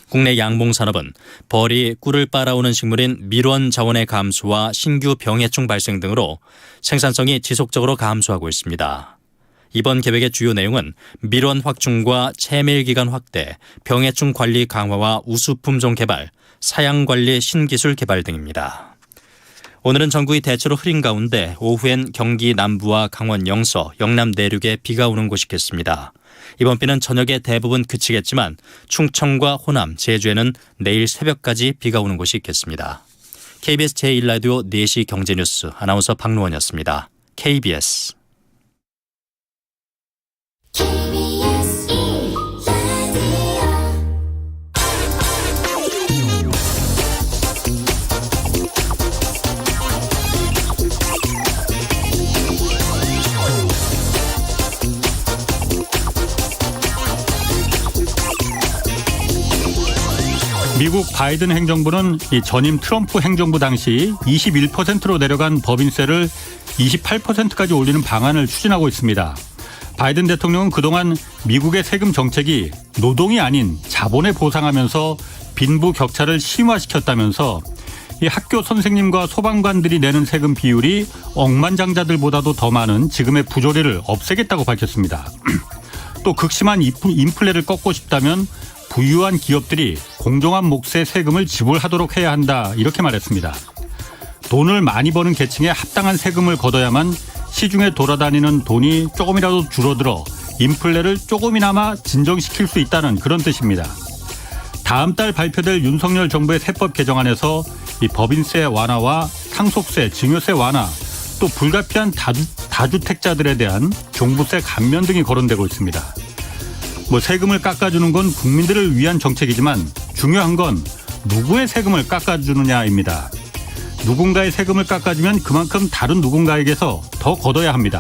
국내 양봉산업은 벌이 꿀을 빨아오는 식물인 밀원 자원의 감소와 신규 병해충 발생 등으로 생산성이 지속적으로 감소하고 있습니다. 이번 계획의 주요 내용은 밀원 확충과 채밀기간 확대, 병해충 관리 강화와 우수품종 개발, 사양관리 신기술 개발 등입니다. 오늘은 전국이 대체로 흐린 가운데 오후엔 경기 남부와 강원 영서, 영남 내륙에 비가 오는 곳이 있겠습니다. 이번 비는 저녁에 대부분 그치겠지만 충청과 호남, 제주에는 내일 새벽까지 비가 오는 곳이 있겠습니다. KBS 제1라디오 4시 경제뉴스 아나운서 박노원이었습니다. KBS 미국 바이든 행정부는 이 전임 트럼프 행정부 당시 21%로 내려간 법인세를 28%까지 올리는 방안을 추진하고 있습니다. 바이든 대통령은 그동안 미국의 세금 정책이 노동이 아닌 자본에 보상하면서 빈부 격차를 심화시켰다면서 이 학교 선생님과 소방관들이 내는 세금 비율이 억만장자들보다도 더 많은 지금의 부조리를 없애겠다고 밝혔습니다. 또 극심한 인플레를 꺾고 싶다면 부유한 기업들이 공정한 몫의 세금을 지불하도록 해야 한다, 이렇게 말했습니다. 돈을 많이 버는 계층에 합당한 세금을 걷어야만 시중에 돌아다니는 돈이 조금이라도 줄어들어 인플레를 조금이나마 진정시킬 수 있다는 그런 뜻입니다. 다음 달 발표될 윤석열 정부의 세법 개정안에서 이 법인세 완화와 상속세, 증여세 완화, 또 불가피한 다주택자들에 대한 종부세 감면 등이 거론되고 있습니다. 세금을 깎아주는 건 국민들을 위한 정책이지만 중요한 건 누구의 세금을 깎아주느냐입니다. 누군가의 세금을 깎아주면 그만큼 다른 누군가에게서 더 걷어야 합니다.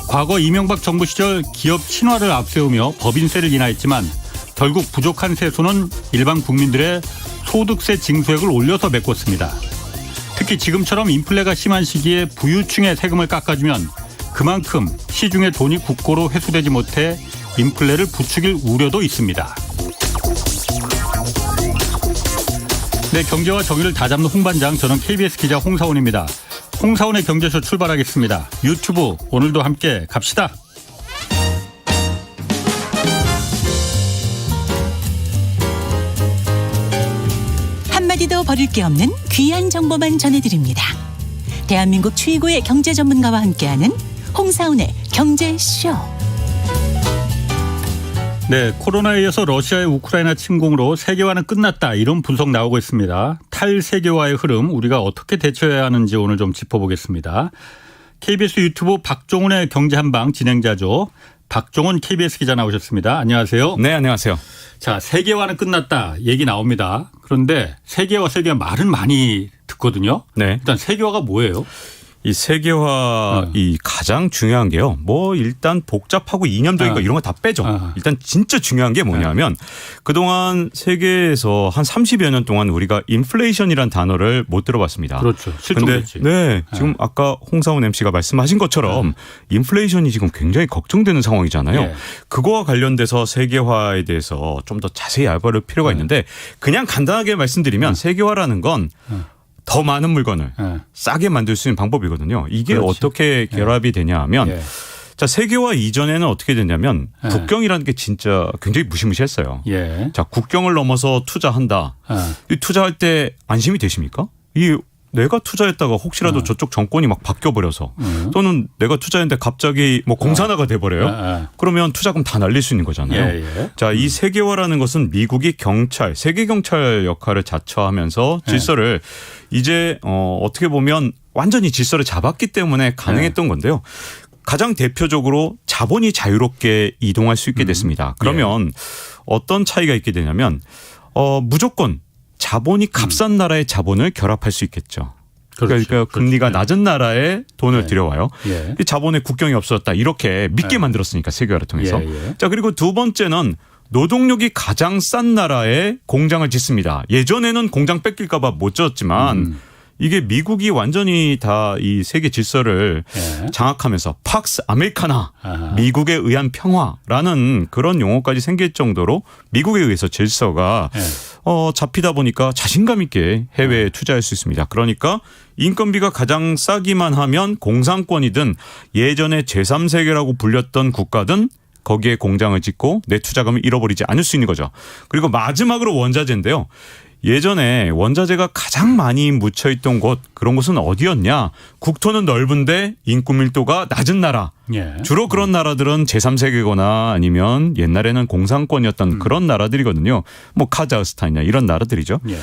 과거 이명박 정부 시절 기업 친화를 앞세우며 법인세를 인하했지만 결국 부족한 세수는 일반 국민들의 소득세 징수액을 올려서 메꿨습니다. 특히 지금처럼 인플레가 심한 시기에 부유층의 세금을 깎아주면 그만큼 시중에 돈이 국고로 회수되지 못해 인플레를 부추길 우려도 있습니다. 네, 경제와 정의를 다잡는 홍반장, 저는 KBS 기자 홍사원입니다. 홍사원의 경제쇼 출발하겠습니다. 유튜브 오늘도 함께 갑시다. 한마디도 버릴 게 없는 귀한 정보만 전해드립니다. 대한민국 최고의 경제 전문가와 함께하는 홍사원의 경제쇼. 네, 코로나에 이어서 러시아의 우크라이나 침공으로 세계화는 끝났다, 이런 분석 나오고 있습니다. 탈세계화의 흐름, 우리가 어떻게 대처해야 하는지 오늘 좀 짚어보겠습니다. KBS 유튜브 박종훈의 경제한방 진행자죠. 박종훈 KBS 기자 나오셨습니다. 안녕하세요. 네, 안녕하세요. 자, 세계화는 끝났다 얘기 나옵니다. 그런데 세계화 말은 많이 듣거든요. 네. 일단 세계화가 뭐예요? 이 세계화 이 가장 중요한 게요. 일단 복잡하고 이념적인 거 이런 거 다 빼죠. 일단 진짜 중요한 게 뭐냐면 그동안 세계에서 한 30여 년 동안 우리가 인플레이션이라는 단어를 못 들어봤습니다. 그렇죠. 실종됐지. 네. 지금 아까 홍사원 MC가 말씀하신 것처럼 인플레이션이 지금 굉장히 걱정되는 상황이잖아요. 네. 그거와 관련돼서 세계화에 대해서 좀 더 자세히 알아볼 필요가 있는데 그냥 간단하게 말씀드리면 세계화라는 건 더 많은 물건을 싸게 만들 수 있는 방법이거든요. 이게 그렇지. 어떻게 결합이 되냐 하면 자, 세계화 이전에는 어떻게 됐냐면 국경이라는 게 진짜 굉장히 무시무시했어요. 자, 국경을 넘어서 투자한다. 이 투자할 때 안심이 되십니까? 내가 투자했다가 혹시라도 저쪽 정권이 막 바뀌어버려서 또는 내가 투자했는데 갑자기 공산화가 돼버려요. 그러면 투자금 다 날릴 수 있는 거잖아요. 자, 이 세계화라는 것은 미국이 세계 경찰 역할을 자처하면서 질서를 이제 어떻게 보면 완전히 질서를 잡았기 때문에 가능했던 건데요. 가장 대표적으로 자본이 자유롭게 이동할 수 있게 됐습니다. 그러면 어떤 차이가 있게 되냐면 무조건 자본이 값싼 나라의 자본을 결합할 수 있겠죠. 그러니까 금리가 낮은 나라에 돈을 들여와요. 이 자본의 국경이 없어졌다, 이렇게 믿게 만들었으니까 세계화를 통해서. 자, 그리고 두 번째는 노동력이 가장 싼 나라에 공장을 짓습니다. 예전에는 공장 뺏길까 봐 못 지었지만 이게 미국이 완전히 다 이 세계 질서를 예. 장악하면서 팍스 아메리카나 아하. 미국에 의한 평화라는 그런 용어까지 생길 정도로 미국에 의해서 질서가 예. 잡히다 보니까 자신감 있게 해외에 투자할 수 있습니다. 그러니까 인건비가 가장 싸기만 하면 공산권이든 예전에 제3세계라고 불렸던 국가든 거기에 공장을 짓고 내 투자금을 잃어버리지 않을 수 있는 거죠. 그리고 마지막으로 원자재인데요. 예전에 원자재가 가장 많이 묻혀있던 곳 그런 곳은 어디였냐. 국토는 넓은데 인구 밀도가 낮은 나라. 예. 주로 그런 나라들은 제3세계거나 아니면 옛날에는 공산권이었던 그런 나라들이거든요. 뭐 카자흐스탄이나 이런 나라들이죠. 예.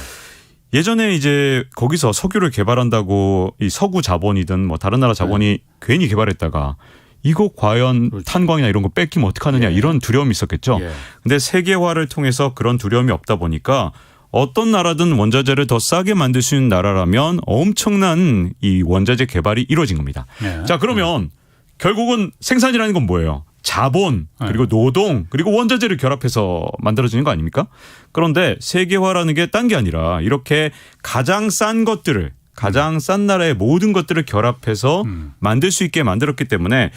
예전에 이제 거기서 석유를 개발한다고 이 서구 자본이든 뭐 다른 나라 자본이 괜히 개발했다가 이거 과연 탄광이나 이런 거 뺏기면 어떡하느냐 이런 두려움이 있었겠죠. 근데 세계화를 통해서 그런 두려움이 없다 보니까 어떤 나라든 원자재를 더 싸게 만들 수 있는 나라라면 엄청난 이 원자재 개발이 이루어진 겁니다. 자, 그러면 결국은 생산이라는 건 뭐예요? 자본 그리고 노동 그리고 원자재를 결합해서 만들어지는 거 아닙니까? 그런데 세계화라는 게 딴 게 아니라 이렇게 가장 싼 것들을 가장 싼 나라의 모든 것들을 결합해서 만들 수 있게 만들었기 때문에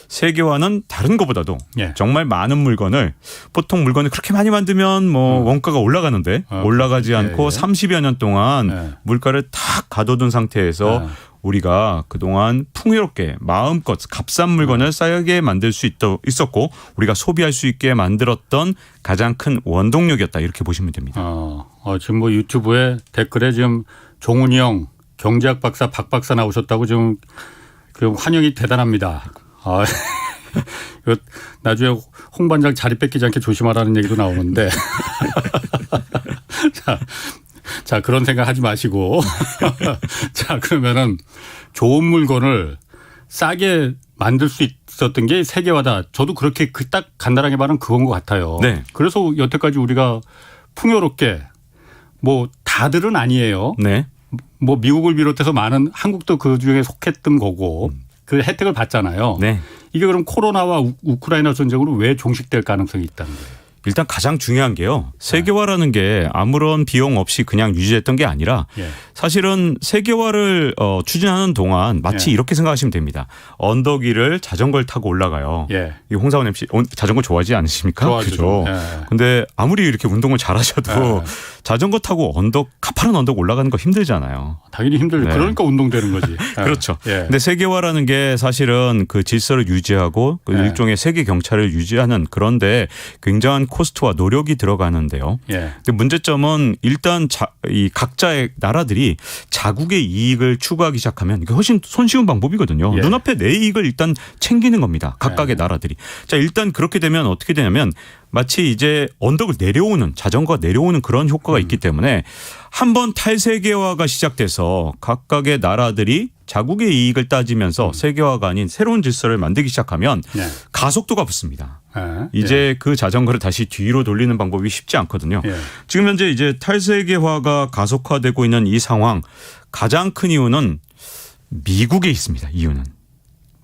세계화는 다른 것보다도 예. 정말 많은 물건을 보통 물건을 그렇게 많이 만들면 뭐 원가가 올라가는데 올라가지 않고 30여 년 동안 물가를 탁 가둬둔 상태에서 우리가 그동안 풍요롭게 마음껏 값싼 물건을 싸게 만들 수 있었고 우리가 소비할 수 있게 만들었던 가장 큰 원동력이었다 이렇게 보시면 됩니다. 지금 뭐 유튜브에 댓글에 지금 종훈이 형 경제학 박사 박 박사 나오셨다고 지금 그 환영이 대단합니다. 이거 나중에 홍 반장 자리 뺏기지 않게 조심하라는 얘기도 나오는데 자 그런 생각 하지 마시고 자 그러면은 좋은 물건을 싸게 만들 수 있었던 게 세계화다. 저도 그렇게 딱 간단하게 말하면 그건 것 같아요. 네. 그래서 여태까지 우리가 풍요롭게 뭐 다들은 아니에요. 네. 뭐 미국을 비롯해서 많은 한국도 그 중에 속했던 거고 그 혜택을 받잖아요. 네. 이게 그럼 코로나와 우크라이나 전쟁으로 왜 종식될 가능성이 있다는 거예요? 일단 가장 중요한 게요. 세계화라는 게 아무런 비용 없이 그냥 유지됐던 게 아니라 사실은 세계화를 추진하는 동안 마치 이렇게 생각하시면 됩니다. 언덕 위를 자전거를 타고 올라가요. 이 홍사원 MC 자전거 좋아하지 않으십니까? 좋아하죠. 그런데 아무리 이렇게 운동을 잘하셔도 자전거 타고 가파른 언덕 올라가는 거 힘들잖아요. 당연히 힘들죠. 네. 그러니까 운동되는 거지. 그렇죠. 근데 세계화라는 게 사실은 그 질서를 유지하고 그 일종의 세계 경찰을 유지하는 그런데 굉장한 코스트와 노력이 들어가는데요. 근데 문제점은 일단 이 각자의 나라들이 자국의 이익을 추구하기 시작하면 이게 훨씬 손쉬운 방법이거든요. 눈앞에 내 이익을 일단 챙기는 겁니다. 각각의 나라들이. 자, 일단 그렇게 되면 어떻게 되냐면 마치 이제 언덕을 내려오는 자전거가 내려오는 그런 효과가 있기 때문에 한번 탈세계화가 시작돼서 각각의 나라들이 자국의 이익을 따지면서 세계화가 아닌 새로운 질서를 만들기 시작하면 가속도가 붙습니다. 이제 그 자전거를 다시 뒤로 돌리는 방법이 쉽지 않거든요. 지금 현재 이제 탈세계화가 가속화되고 있는 이 상황 가장 큰 이유는 미국에 있습니다. 이유는.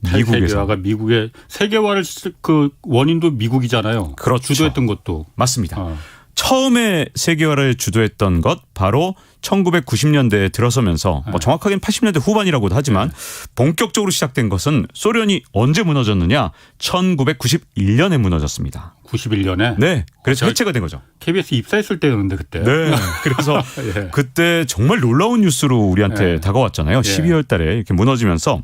탈세계화가 미국의 세계화를 그 원인도 미국이잖아요. 그렇죠. 주도했던 것도. 맞습니다. 처음에 세계화를 주도했던 것 바로 1990년대에 들어서면서 뭐 정확하게는 80년대 후반이라고도 하지만 본격적으로 시작된 것은 소련이 언제 무너졌느냐 1991년에 무너졌습니다. 91년에? 네. 그래서 해체가 된 거죠. KBS 입사했을 때였는데 그때. 네. 그래서 그때 정말 놀라운 뉴스로 우리한테 다가왔잖아요. 12월 달에 이렇게 무너지면서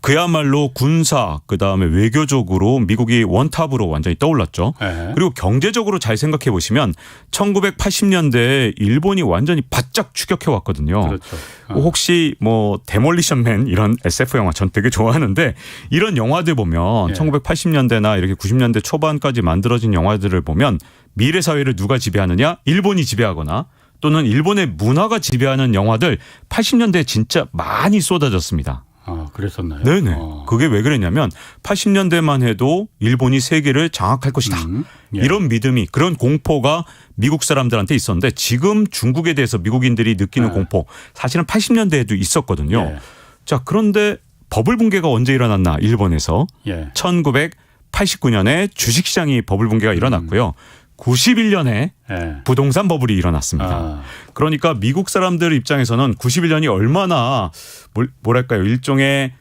그야말로 군사 그다음에 외교적으로 미국이 원탑으로 완전히 떠올랐죠. 그리고 경제적으로 잘 생각해 보시면 1980년대에 일본이 완전히 바짝 추격해 왔거든요. 그렇죠. 혹시 뭐 데몰리션맨 이런 SF 영화 전 되게 좋아하는데 이런 영화들 보면 1980년대나 이렇게 90년대 초반까지 만들어진 영화들을 보면 미래 사회를 누가 지배하느냐? 일본이 지배하거나 또는 일본의 문화가 지배하는 영화들 80년대에 진짜 많이 쏟아졌습니다. 그랬었나요? 네네. 그게 왜 그랬냐면 80년대만 해도 일본이 세계를 장악할 것이다. 이런 믿음이 그런 공포가 미국 사람들한테 있었는데 지금 중국에 대해서 미국인들이 느끼는 공포 사실은 80년대에도 있었거든요. 자, 그런데 버블 붕괴가 언제 일어났나 일본에서 1989년에 주식시장이 버블 붕괴가 일어났고요. 91년에 예. 부동산 버블이 일어났습니다. 그러니까 미국 사람들 입장에서는 91년이 얼마나 뭐랄까요 일종의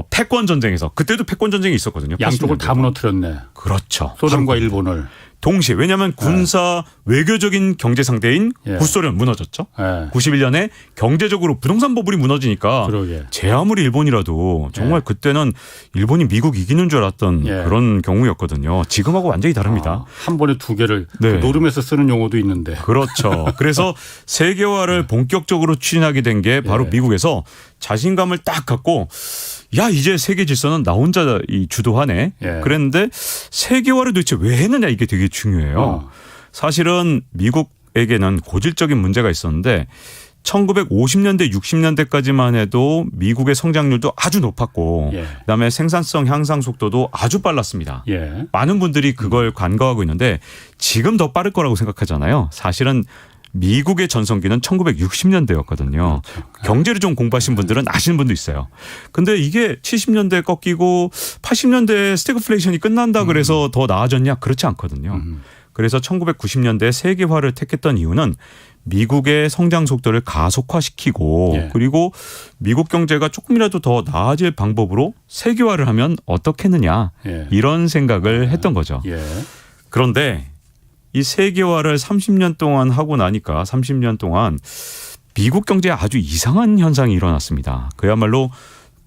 패권 전쟁에서 그때도 패권 전쟁이 있었거든요. 양쪽을 다 무너뜨렸네. 그렇죠. 소련과 일본을. 동시에 왜냐하면 군사 외교적인 경제 상대인 예. 구소련 무너졌죠. 예. 91년에 경제적으로 부동산 버블이 무너지니까 그러게. 제 아무리 일본이라도 정말 그때는 일본이 미국 이기는 줄 알았던 그런 경우였거든요. 지금하고 완전히 다릅니다. 한 번에 두 개를 네. 그 노름에서 쓰는 용어도 있는데. 그렇죠. 그래서 세계화를 본격적으로 추진하게 된 게 바로 미국에서 자신감을 딱 갖고 야 이제 세계 질서는 나 혼자 주도하네. 그랬는데 세계화를 도대체 왜 했느냐 이게 되게 중요해요. 사실은 미국에게는 고질적인 문제가 있었는데 1950년대 60년대까지만 해도 미국의 성장률도 아주 높았고 그다음에 생산성 향상 속도도 아주 빨랐습니다. 많은 분들이 그걸 간과하고 있는데 지금 더 빠를 거라고 생각하잖아요. 사실은 미국의 전성기는 1960년대였거든요. 경제를 좀 공부하신 분들은 아시는 분도 있어요. 근데 이게 70년대에 꺾이고 80년대에 스태그플레이션이 끝난다 그래서 더 나아졌냐? 그렇지 않거든요. 그래서 1990년대 세계화를 택했던 이유는 미국의 성장 속도를 가속화시키고 그리고 미국 경제가 조금이라도 더 나아질 방법으로 세계화를 하면 어떻겠느냐 이런 생각을 했던 거죠. 그런데 이 세계화를 30년 동안 하고 나니까 30년 동안 미국 경제에 아주 이상한 현상이 일어났습니다. 그야말로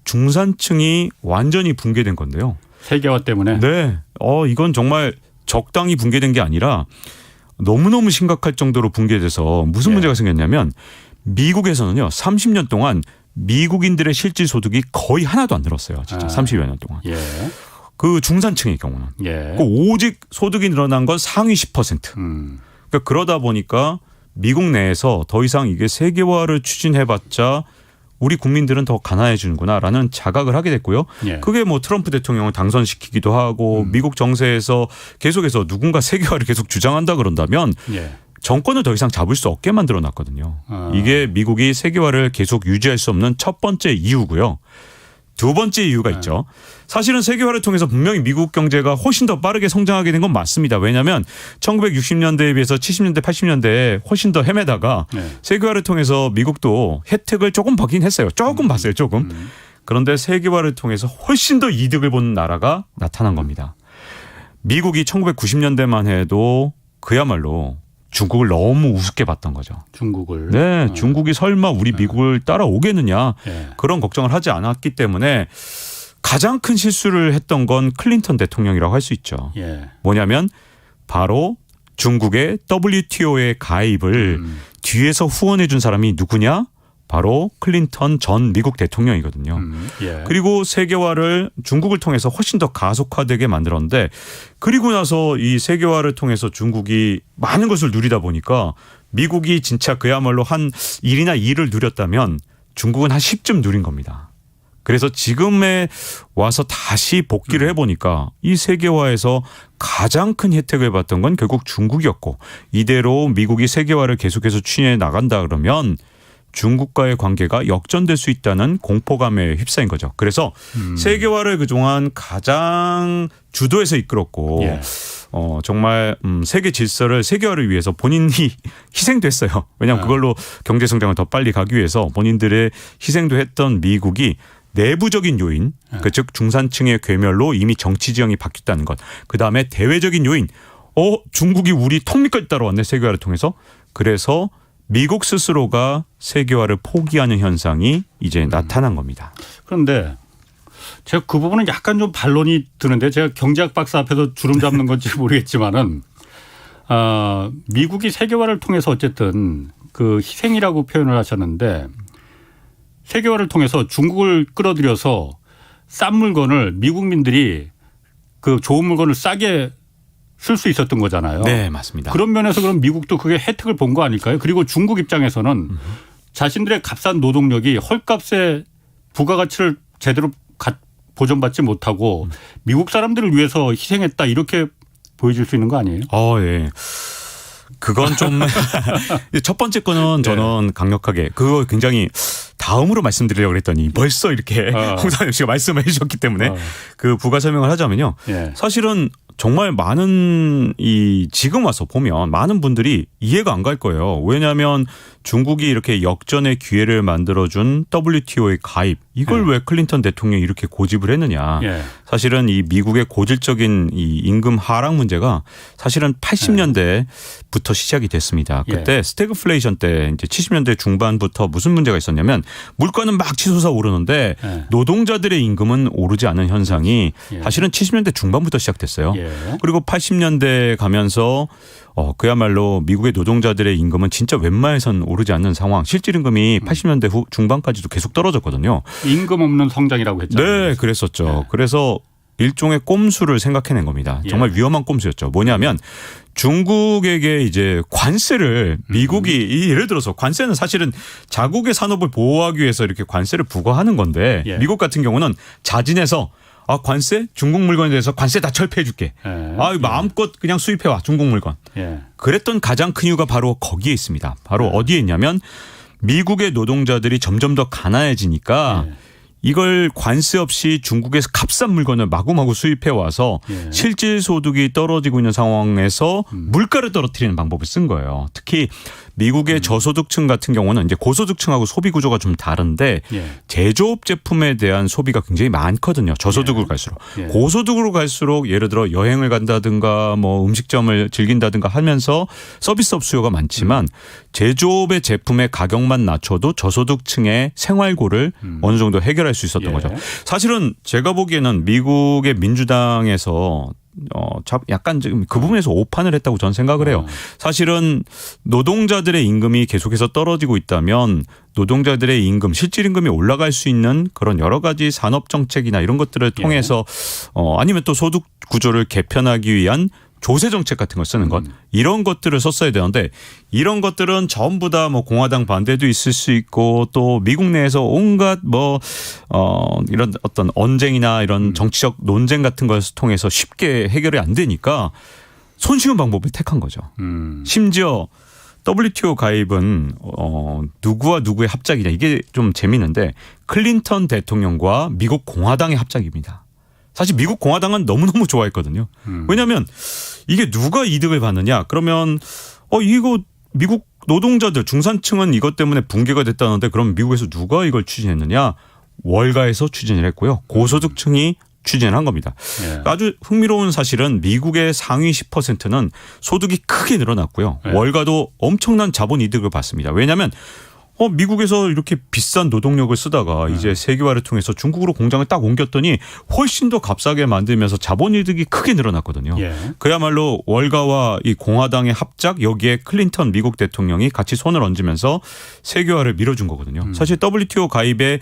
중산층이 완전히 붕괴된 건데요. 세계화 때문에? 네. 이건 정말 적당히 붕괴된 게 아니라 너무너무 심각할 정도로 붕괴돼서 무슨 문제가 생겼냐면 미국에서는요. 30년 동안 미국인들의 실질 소득이 거의 하나도 안 늘었어요. 진짜 30여 년 동안. 그 중산층의 경우는. 그 오직 소득이 늘어난 건 상위 10%. 그러니까 그러다 보니까 미국 내에서 더 이상 이게 세계화를 추진해봤자 우리 국민들은 더 가난해지는구나라는 자각을 하게 됐고요. 그게 뭐 트럼프 대통령을 당선시키기도 하고 미국 정세에서 계속해서 누군가 세계화를 계속 주장한다 그런다면 정권을 더 이상 잡을 수 없게 만들어놨거든요. 이게 미국이 세계화를 계속 유지할 수 없는 첫 번째 이유고요. 두 번째 이유가 있죠. 사실은 세계화를 통해서 분명히 미국 경제가 훨씬 더 빠르게 성장하게 된 건 맞습니다. 왜냐하면 1960년대에 비해서 70년대 80년대에 훨씬 더 헤매다가 세계화를 통해서 미국도 혜택을 조금 받긴 했어요. 조금 봤어요. 조금. 그런데 세계화를 통해서 훨씬 더 이득을 보는 나라가 나타난 겁니다. 미국이 1990년대만 해도 그야말로 중국을 너무 우습게 봤던 거죠. 중국을. 네. 중국이 설마 우리 미국을 따라오겠느냐 그런 걱정을 하지 않았기 때문에 가장 큰 실수를 했던 건 클린턴 대통령이라고 할 수 있죠. 뭐냐면 바로 중국의 WTO의 가입을 뒤에서 후원해 준 사람이 누구냐? 바로 클린턴 전 미국 대통령이거든요. 그리고 세계화를 중국을 통해서 훨씬 더 가속화되게 만들었는데 그리고 나서 이 세계화를 통해서 중국이 많은 것을 누리다 보니까 미국이 진짜 그야말로 한 1이나 2를 누렸다면 중국은 한 10쯤 누린 겁니다. 그래서 지금에 와서 다시 복귀를 해보니까 이 세계화에서 가장 큰 혜택을 받던 건 결국 중국이었고 이대로 미국이 세계화를 계속해서 추진해 나간다 그러면 중국과의 관계가 역전될 수 있다는 공포감에 휩싸인 거죠. 그래서 세계화를 그동안 가장 주도해서 이끌었고 정말 세계 질서를 세계화를 위해서 본인이 희생도 했어요. 왜냐하면 그걸로 경제 성장을 더 빨리 가기 위해서 본인들의 희생도 했던 미국이 내부적인 요인, 즉 중산층의 괴멸로 이미 정치 지형이 바뀌었다는 것. 그다음에 대외적인 요인, 중국이 우리 턱밑까지 따라왔네 세계화를 통해서. 그래서 미국 스스로가 세계화를 포기하는 현상이 이제 나타난 겁니다. 그런데 제가 그 부분은 약간 좀 반론이 드는데 제가 경제학 박사 앞에서 주름 잡는 건지 모르겠지만은 미국이 세계화를 통해서 어쨌든 그 희생이라고 표현을 하셨는데 세계화를 통해서 중국을 끌어들여서 싼 물건을 미국민들이 그 좋은 물건을 싸게 쓸 수 있었던 거잖아요. 네, 맞습니다. 그런 면에서 그럼 미국도 그게 혜택을 본 거 아닐까요? 그리고 중국 입장에서는 자신들의 값싼 노동력이 헐값에 부가가치를 제대로 보존받지 못하고 미국 사람들을 위해서 희생했다 이렇게 보여줄 수 있는 거 아니에요? 예. 그건 좀 첫 번째 거는 저는 강력하게 그거 굉장히 다음으로 말씀드리려고 했더니 벌써 이렇게 홍상현 씨가 말씀을 해 주셨기 때문에 그 부가 설명을 하자면요. 사실은 정말 많은 지금 와서 보면 많은 분들이 이해가 안 갈 거예요. 왜냐하면 중국이 이렇게 역전의 기회를 만들어준 WTO의 가입 이걸 왜 클린턴 대통령이 이렇게 고집을 했느냐. 사실은 이 미국의 고질적인 이 임금 하락 문제가 사실은 80년대부터 시작이 됐습니다. 그때 스태그플레이션 때 이제 70년대 중반부터 무슨 문제가 있었냐면 물가는 막 치솟아 오르는데 노동자들의 임금은 오르지 않은 현상이 사실은 70년대 중반부터 시작됐어요. 그리고 80년대 가면서 그야말로 미국의 노동자들의 임금은 진짜 웬만해선 오르지 않는 상황. 실질 임금이 80년대 후 중반까지도 계속 떨어졌거든요. 임금 없는 성장이라고 했잖아요. 네, 그랬었죠. 그래서 일종의 꼼수를 생각해낸 겁니다. 정말 위험한 꼼수였죠. 뭐냐면 중국에게 이제 관세를 미국이 예를 들어서 관세는 사실은 자국의 산업을 보호하기 위해서 이렇게 관세를 부과하는 건데 미국 같은 경우는 자진해서 관세? 중국 물건에 대해서 관세 다 철폐해 줄게. 마음껏 그냥 수입해와 중국 물건. 그랬던 가장 큰 이유가 바로 거기에 있습니다. 바로 어디에 있냐면 미국의 노동자들이 점점 더 가난해지니까 이걸 관세 없이 중국에서 값싼 물건을 마구마구 수입해 와서 실질 소득이 떨어지고 있는 상황에서 물가를 떨어뜨리는 방법을 쓴 거예요. 특히 미국의 저소득층 같은 경우는 이제 고소득층하고 소비 구조가 좀 다른데 제조업 제품에 대한 소비가 굉장히 많거든요. 저소득으로 갈수록. 고소득으로 갈수록 예를 들어 여행을 간다든가 뭐 음식점을 즐긴다든가 하면서 서비스업 수요가 많지만 제조업의 제품의 가격만 낮춰도 저소득층의 생활고를 어느 정도 해결할 수 있었던 거죠. 사실은 제가 보기에는 미국의 민주당에서 약간 지금 그 부분에서 오판을 했다고 저는 생각을 해요. 사실은 노동자들의 임금이 계속해서 떨어지고 있다면 노동자들의 임금, 실질 임금이 올라갈 수 있는 그런 여러 가지 산업 정책이나 이런 것들을 통해서 아니면 또 소득 구조를 개편하기 위한 조세 정책 같은 걸 쓰는 것 이런 것들을 썼어야 되는데 이런 것들은 전부 다 뭐 공화당 반대도 있을 수 있고 또 미국 내에서 온갖 이런 어떤 언쟁이나 이런 정치적 논쟁 같은 것을 통해서 쉽게 해결이 안 되니까 손쉬운 방법을 택한 거죠. 심지어 WTO 가입은 누구와 누구의 합작이냐 이게 좀 재미있는데 클린턴 대통령과 미국 공화당의 합작입니다. 사실 미국 공화당은 너무너무 좋아했거든요. 왜냐하면 이게 누가 이득을 받느냐. 그러면 이거 미국 노동자들 중산층은 이것 때문에 붕괴가 됐다는데 그럼 미국에서 누가 이걸 추진했느냐. 월가에서 추진을 했고요. 고소득층이 추진을 한 겁니다. 아주 흥미로운 사실은 미국의 상위 10%는 소득이 크게 늘어났고요. 월가도 엄청난 자본 이득을 받습니다. 왜냐하면 미국에서 이렇게 비싼 노동력을 쓰다가 이제 세계화를 통해서 중국으로 공장을 딱 옮겼더니 훨씬 더 값싸게 만들면서 자본이득이 크게 늘어났거든요. 그야말로 월가와 이 공화당의 합작 여기에 클린턴 미국 대통령이 같이 손을 얹으면서 세계화를 밀어준 거거든요. 사실 WTO 가입에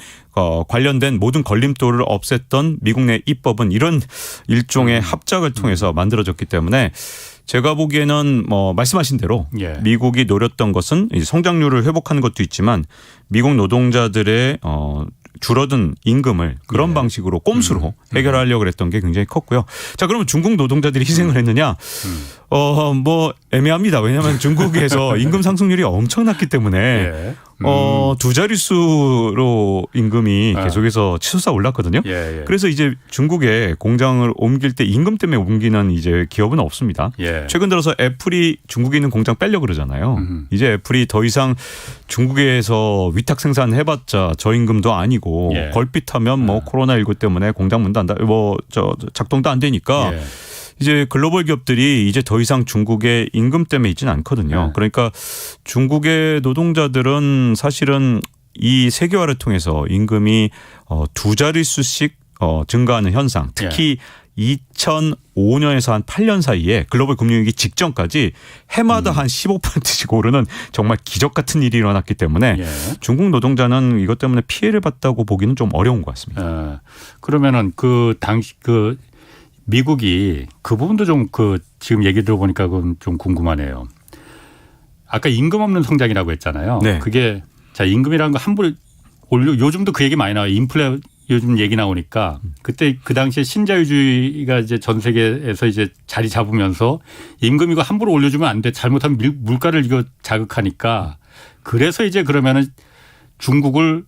관련된 모든 걸림돌을 없앴던 미국 내 입법은 이런 일종의 합작을 통해서 만들어졌기 때문에 제가 보기에는 말씀하신 대로 미국이 노렸던 것은 성장률을 회복하는 것도 있지만 미국 노동자들의 줄어든 임금을 그런 방식으로 꼼수로 해결하려고 했던 게 굉장히 컸고요. 자, 그러면 중국 노동자들이 희생을 했느냐? 애매합니다. 왜냐하면 중국에서 임금 상승률이 엄청났기 때문에 두 자릿수로 임금이 계속해서 치솟아 올랐거든요. 그래서 이제 중국에 공장을 옮길 때 임금 때문에 옮기는 이제 기업은 없습니다. 최근 들어서 애플이 중국에 있는 공장 빼려고 그러잖아요. 이제 애플이 더 이상 중국에서 위탁 생산해봤자 저임금도 아니고 걸핏하면 코로나19 때문에 공장 문도 작동도 안 되니까 이제 글로벌 기업들이 이제 더 이상 중국의 임금 때문에 있지는 않거든요. 그러니까 중국의 노동자들은 사실은 이 세계화를 통해서 임금이 두 자릿수씩 증가하는 현상, 특히 2005년에서 한 8년 사이에 글로벌 금융위기 직전까지 해마다 한 15%씩 오르는 정말 기적 같은 일이 일어났기 때문에 중국 노동자는 이것 때문에 피해를 봤다고 보기는 좀 어려운 것 같습니다. 그러면은 당시 미국이 그 부분도 좀 지금 얘기 들어보니까 그건 좀 궁금하네요. 아까 임금 없는 성장이라고 했잖아요. 그게 임금이라는 거 함부로 요즘도 그 얘기 많이 나와요. 인플레 요즘 얘기 나오니까 그때 그 당시에 신자유주의가 이제 전 세계에서 이제 자리 잡으면서 임금 이거 함부로 올려주면 안 돼. 잘못하면 물가를 이거 자극하니까 그래서 이제 그러면은 중국을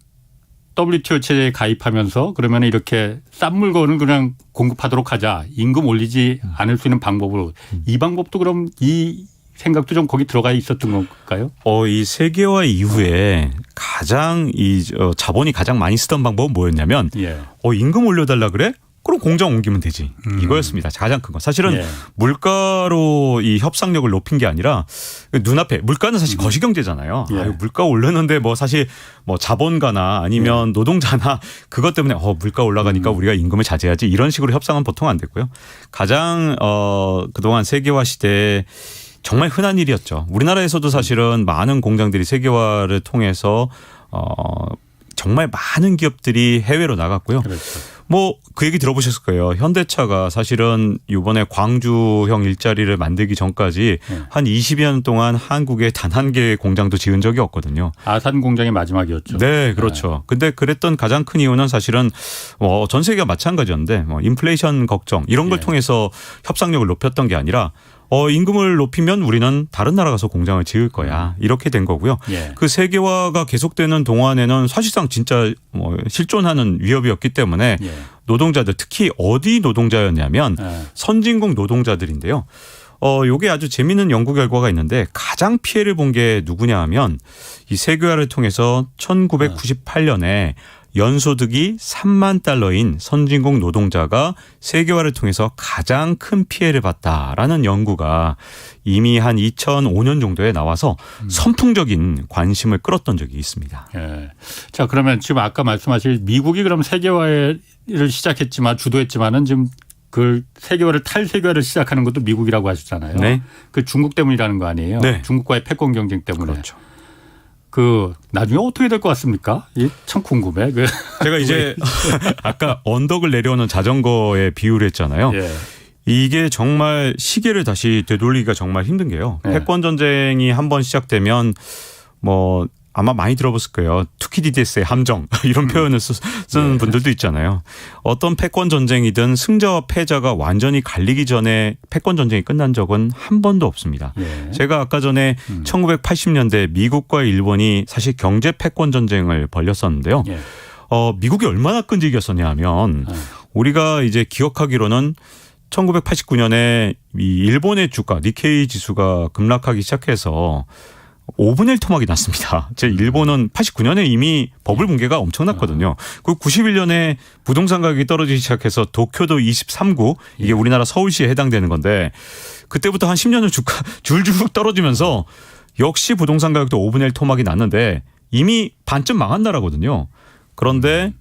WTO 체제에 가입하면서 그러면 이렇게 싼 물건을 그냥 공급하도록 하자. 임금 올리지 않을 수 있는 방법으로. 이 방법도 그럼 이 생각도 좀 거기 들어가 있었던 건가요? 이 세계화 이후에 가장 자본이 가장 많이 쓰던 방법은 뭐였냐면 임금 올려달라 그래? 그럼 공장 옮기면 되지. 이거였습니다. 가장 큰 거. 사실은 물가로 이 협상력을 높인 게 아니라 눈앞에 물가는 사실 거시경제잖아요. 물가 오르는데 뭐 사실 뭐 자본가나 아니면 노동자나 그것 때문에 물가 올라가니까 우리가 임금을 자제하지 이런 식으로 협상은 보통 안 됐고요. 가장 그동안 세계화 시대에 정말 흔한 일이었죠. 우리나라에서도 사실은 많은 공장들이 세계화를 통해서 정말 많은 기업들이 해외로 나갔고요. 그렇죠. 뭐 그 얘기 들어보셨을 거예요. 현대차가 사실은 이번에 광주형 일자리를 만들기 전까지 한 20여 년 동안 한국에 단 한 개의 공장도 지은 적이 없거든요. 아산 공장이 마지막이었죠. 네, 그렇죠. 근데 그랬던 가장 큰 이유는 사실은 전 세계가 마찬가지였는데 인플레이션 걱정 이런 걸 통해서 협상력을 높였던 게 아니라 임금을 높이면 우리는 다른 나라 가서 공장을 지을 거야. 이렇게 된 거고요. 그 세계화가 계속되는 동안에는 사실상 진짜 실존하는 위협이었기 때문에 노동자들 특히 어디 노동자였냐면 선진국 노동자들인데요. 요게 아주 재미있는 연구 결과가 있는데 가장 피해를 본 게 누구냐 하면 이 세계화를 통해서 1998년에 연소득이 3만 달러인 선진국 노동자가 세계화를 통해서 가장 큰 피해를 봤다라는 연구가 이미 한 2005년 정도에 나와서 선풍적인 관심을 끌었던 적이 있습니다. 자, 그러면 지금 아까 말씀하신 미국이 그럼 세계화를 시작했지만 주도했지만은 지금 그 세계화를 탈세계화를 시작하는 것도 미국이라고 하셨잖아요. 네. 그 중국 때문이라는 거 아니에요? 네. 중국과의 패권 경쟁 때문에. 그렇죠. 나중에 어떻게 될 것 같습니까? 참 궁금해. 제가 이제 아까 언덕을 내려오는 자전거에 비유를 했잖아요. 이게 정말 시계를 다시 되돌리기가 정말 힘든 게요. 패권 전쟁이 한번 시작되면 뭐 아마 많이 들어봤을 거예요. 투키디데스의 함정 이런 표현을 쓰는 분들도 있잖아요. 어떤 패권 전쟁이든 승자와 패자가 완전히 갈리기 전에 패권 전쟁이 끝난 적은 한 번도 없습니다. 제가 아까 전에 1980년대 미국과 일본이 사실 경제 패권 전쟁을 벌였었는데요. 미국이 얼마나 끈질겼었냐 하면 우리가 이제 기억하기로는 1989년에 이 일본의 주가 니케이 지수가 급락하기 시작해서 5분의 1 토막이 났습니다. 일본은 89년에 이미 버블 붕괴가 엄청났거든요. 그리고 91년에 부동산 가격이 떨어지기 시작해서 도쿄도 23구 이게 우리나라 서울시에 해당되는 건데 그때부터 한 10년을 줄줄 떨어지면서 역시 부동산 가격도 5분의 1 토막이 났는데 이미 반쯤 망한 나라거든요. 그런데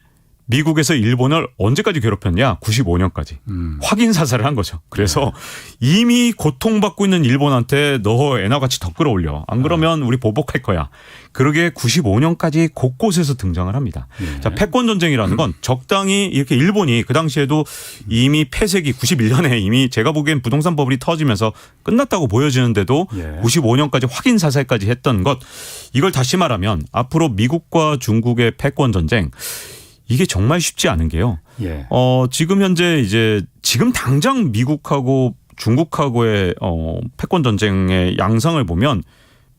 미국에서 일본을 언제까지 괴롭혔냐? 95년까지. 확인 사살을 한 거죠. 그래서 이미 고통받고 있는 일본한테 너 엔화같이 더 끌어올려. 안 그러면 우리 보복할 거야. 그러게 95년까지 곳곳에서 등장을 합니다. 자, 패권 전쟁이라는 건 적당히 이렇게 일본이 그 당시에도 이미 폐쇄기 91년에 이미 제가 보기엔 부동산 버블이 터지면서 끝났다고 보여지는데도 95년까지 확인 사살까지 했던 것. 이걸 다시 말하면 앞으로 미국과 중국의 패권 전쟁 이게 정말 쉽지 않은 게요. 지금 현재 지금 당장 미국하고 중국하고의 패권 전쟁의 양상을 보면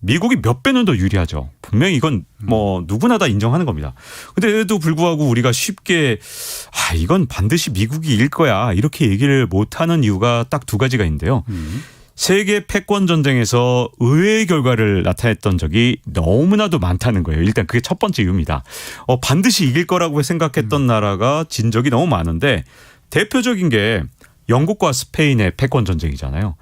미국이 몇 배는 더 유리하죠. 분명히 이건 뭐 누구나 다 인정하는 겁니다. 그런데도 불구하고 우리가 쉽게 이건 반드시 미국이 이길 거야 이렇게 얘기를 못하는 이유가 딱 두 가지가 있는데요. 세계 패권 전쟁에서 의외의 결과를 나타냈던 적이 너무나도 많다는 거예요. 일단 그게 첫 번째 이유입니다. 반드시 이길 거라고 생각했던 나라가 진 적이 너무 많은데 대표적인 게 영국과 스페인의 패권 전쟁이잖아요.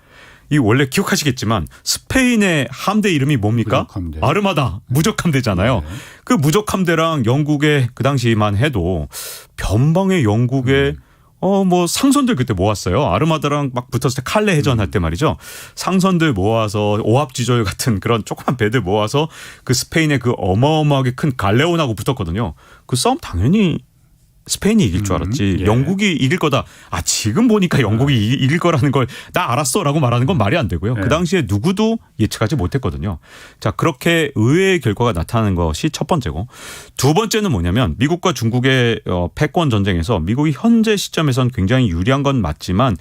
이 원래 기억하시겠지만 스페인의 함대 이름이 뭡니까? 무적함대. 아르마다 무적함대잖아요. 그 무적함대랑 영국의 그 당시만 해도 변방의 영국의 뭐 상선들 그때 모았어요. 아르마다랑 막 붙었을 때 칼레 해전할 때 말이죠. 상선들 모아서 오합지졸 같은 그런 조그만 배들 모아서 그 스페인의 그 어마어마하게 큰 갈레온하고 붙었거든요. 그 싸움 당연히 스페인이 이길 줄 알았지. 영국이 이길 거다. 지금 보니까 영국이 이길 거라는 걸 나 알았어라고 말하는 건 말이 안 되고요. 그 당시에 누구도 예측하지 못했거든요. 자, 그렇게 의외의 결과가 나타나는 것이 첫 번째고 두 번째는 뭐냐면 미국과 중국의 패권 전쟁에서 미국이 현재 시점에선 굉장히 유리한 건 맞지만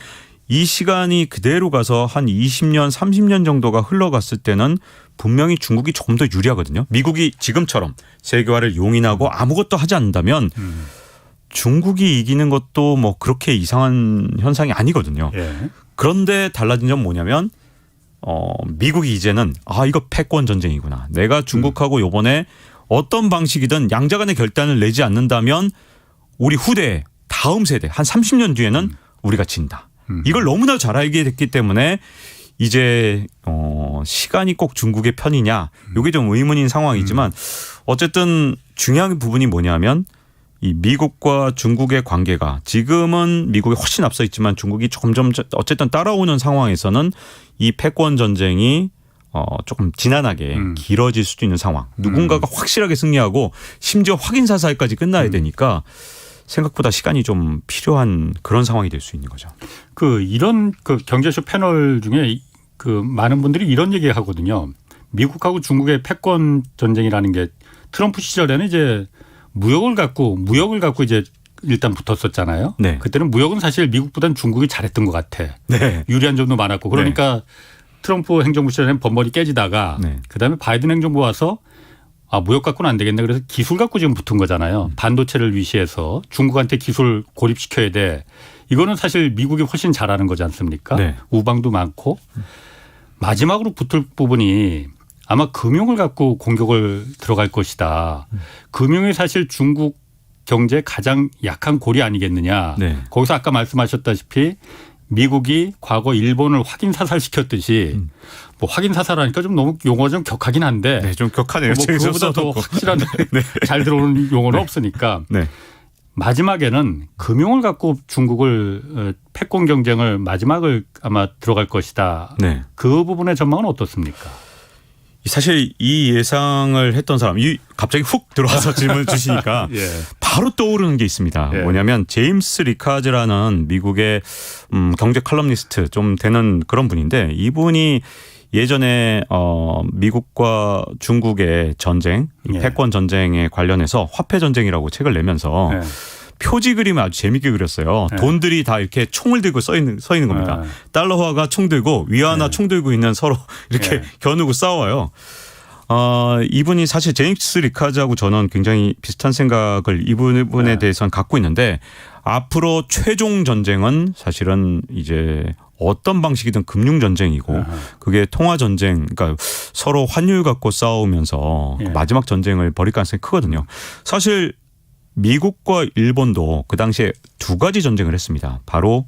이 시간이 그대로 가서 한 20년, 30년 정도가 흘러갔을 때는 분명히 중국이 조금 더 유리하거든요. 미국이 지금처럼 세계화를 용인하고 아무것도 하지 않는다면 중국이 이기는 것도 뭐 그렇게 이상한 현상이 아니거든요. 예. 그런데 달라진 점은 뭐냐면 미국이 이제는 이거 패권 전쟁이구나. 내가 중국하고 요번에 어떤 방식이든 양자 간의 결단을 내지 않는다면 우리 후대 다음 세대 한 30년 뒤에는 우리가 진다. 이걸 너무나 잘 알게 됐기 때문에 이제 시간이 꼭 중국의 편이냐 이게 좀 의문인 상황이지만 어쨌든 중요한 부분이 뭐냐면 이 미국과 중국의 관계가 지금은 미국이 훨씬 앞서 있지만 중국이 점점 어쨌든 따라오는 상황에서는 이 패권 전쟁이 조금 지난하게 길어질 수도 있는 상황. 누군가가 확실하게 승리하고 심지어 확인 사살까지 끝나야 되니까 생각보다 시간이 좀 필요한 그런 상황이 될 수 있는 거죠. 이런 경제쇼 패널 중에 많은 분들이 이런 얘기 하거든요. 미국하고 중국의 패권 전쟁이라는 게 트럼프 시절에는 이제 무역을 갖고 이제 일단 붙었었잖아요. 네. 그때는 무역은 사실 미국보다는 중국이 잘했던 것 같아. 네. 유리한 점도 많았고 그러니까 네. 트럼프 행정부 시절에는 번번이 깨지다가 네. 그다음에 바이든 행정부 와서 무역 갖고는 안 되겠네. 그래서 기술 갖고 지금 붙은 거잖아요. 반도체를 위시해서 중국한테 기술 고립시켜야 돼. 이거는 사실 미국이 훨씬 잘하는 거지 않습니까? 네. 우방도 많고. 마지막으로 붙을 부분이 아마 금융을 갖고 공격을 들어갈 것이다. 금융이 사실 중국 경제의 가장 약한 골이 아니겠느냐. 네. 거기서 아까 말씀하셨다시피 미국이 과거 일본을 확인 사살시켰듯이 뭐 확인 사살하니까 좀 너무 용어가 좀 격하긴 한데. 네, 좀 격하네요. 뭐 그거보다 더 확실한 네. 잘 들어오는 용어는 없으니까. 네. 마지막에는 금융을 갖고 중국을 패권 경쟁을 마지막을 아마 들어갈 것이다. 네. 그 부분의 전망은 어떻습니까? 사실 이 예상을 했던 사람이 갑자기 훅 들어와서 질문을 주시니까 예. 바로 떠오르는 게 있습니다. 예. 뭐냐면 제임스 리카즈라는 미국의 경제 칼럼니스트 좀 되는 그런 분인데 이분이 예전에 미국과 중국의 전쟁, 예. 패권 전쟁에 관련해서 화폐 전쟁이라고 책을 내면서 예. 표지 그림을 아주 재밌게 그렸어요. 네. 돈들이 다 이렇게 총을 들고 서 있는 겁니다. 네. 달러화가 총 들고 위안화 네. 총 들고 있는 서로 이렇게 네. 겨누고 싸워요. 이분이 사실 제임스 리카즈하고 저는 굉장히 비슷한 생각을 이분에 네. 대해서는 갖고 있는데 앞으로 최종 전쟁은 사실은 이제 어떤 방식이든 금융 전쟁이고 그게 통화 전쟁, 그러니까 서로 환율 갖고 싸우면서 네. 마지막 전쟁을 벌일 가능성이 크거든요. 사실 미국과 일본도 그 당시에 두 가지 전쟁을 했습니다. 바로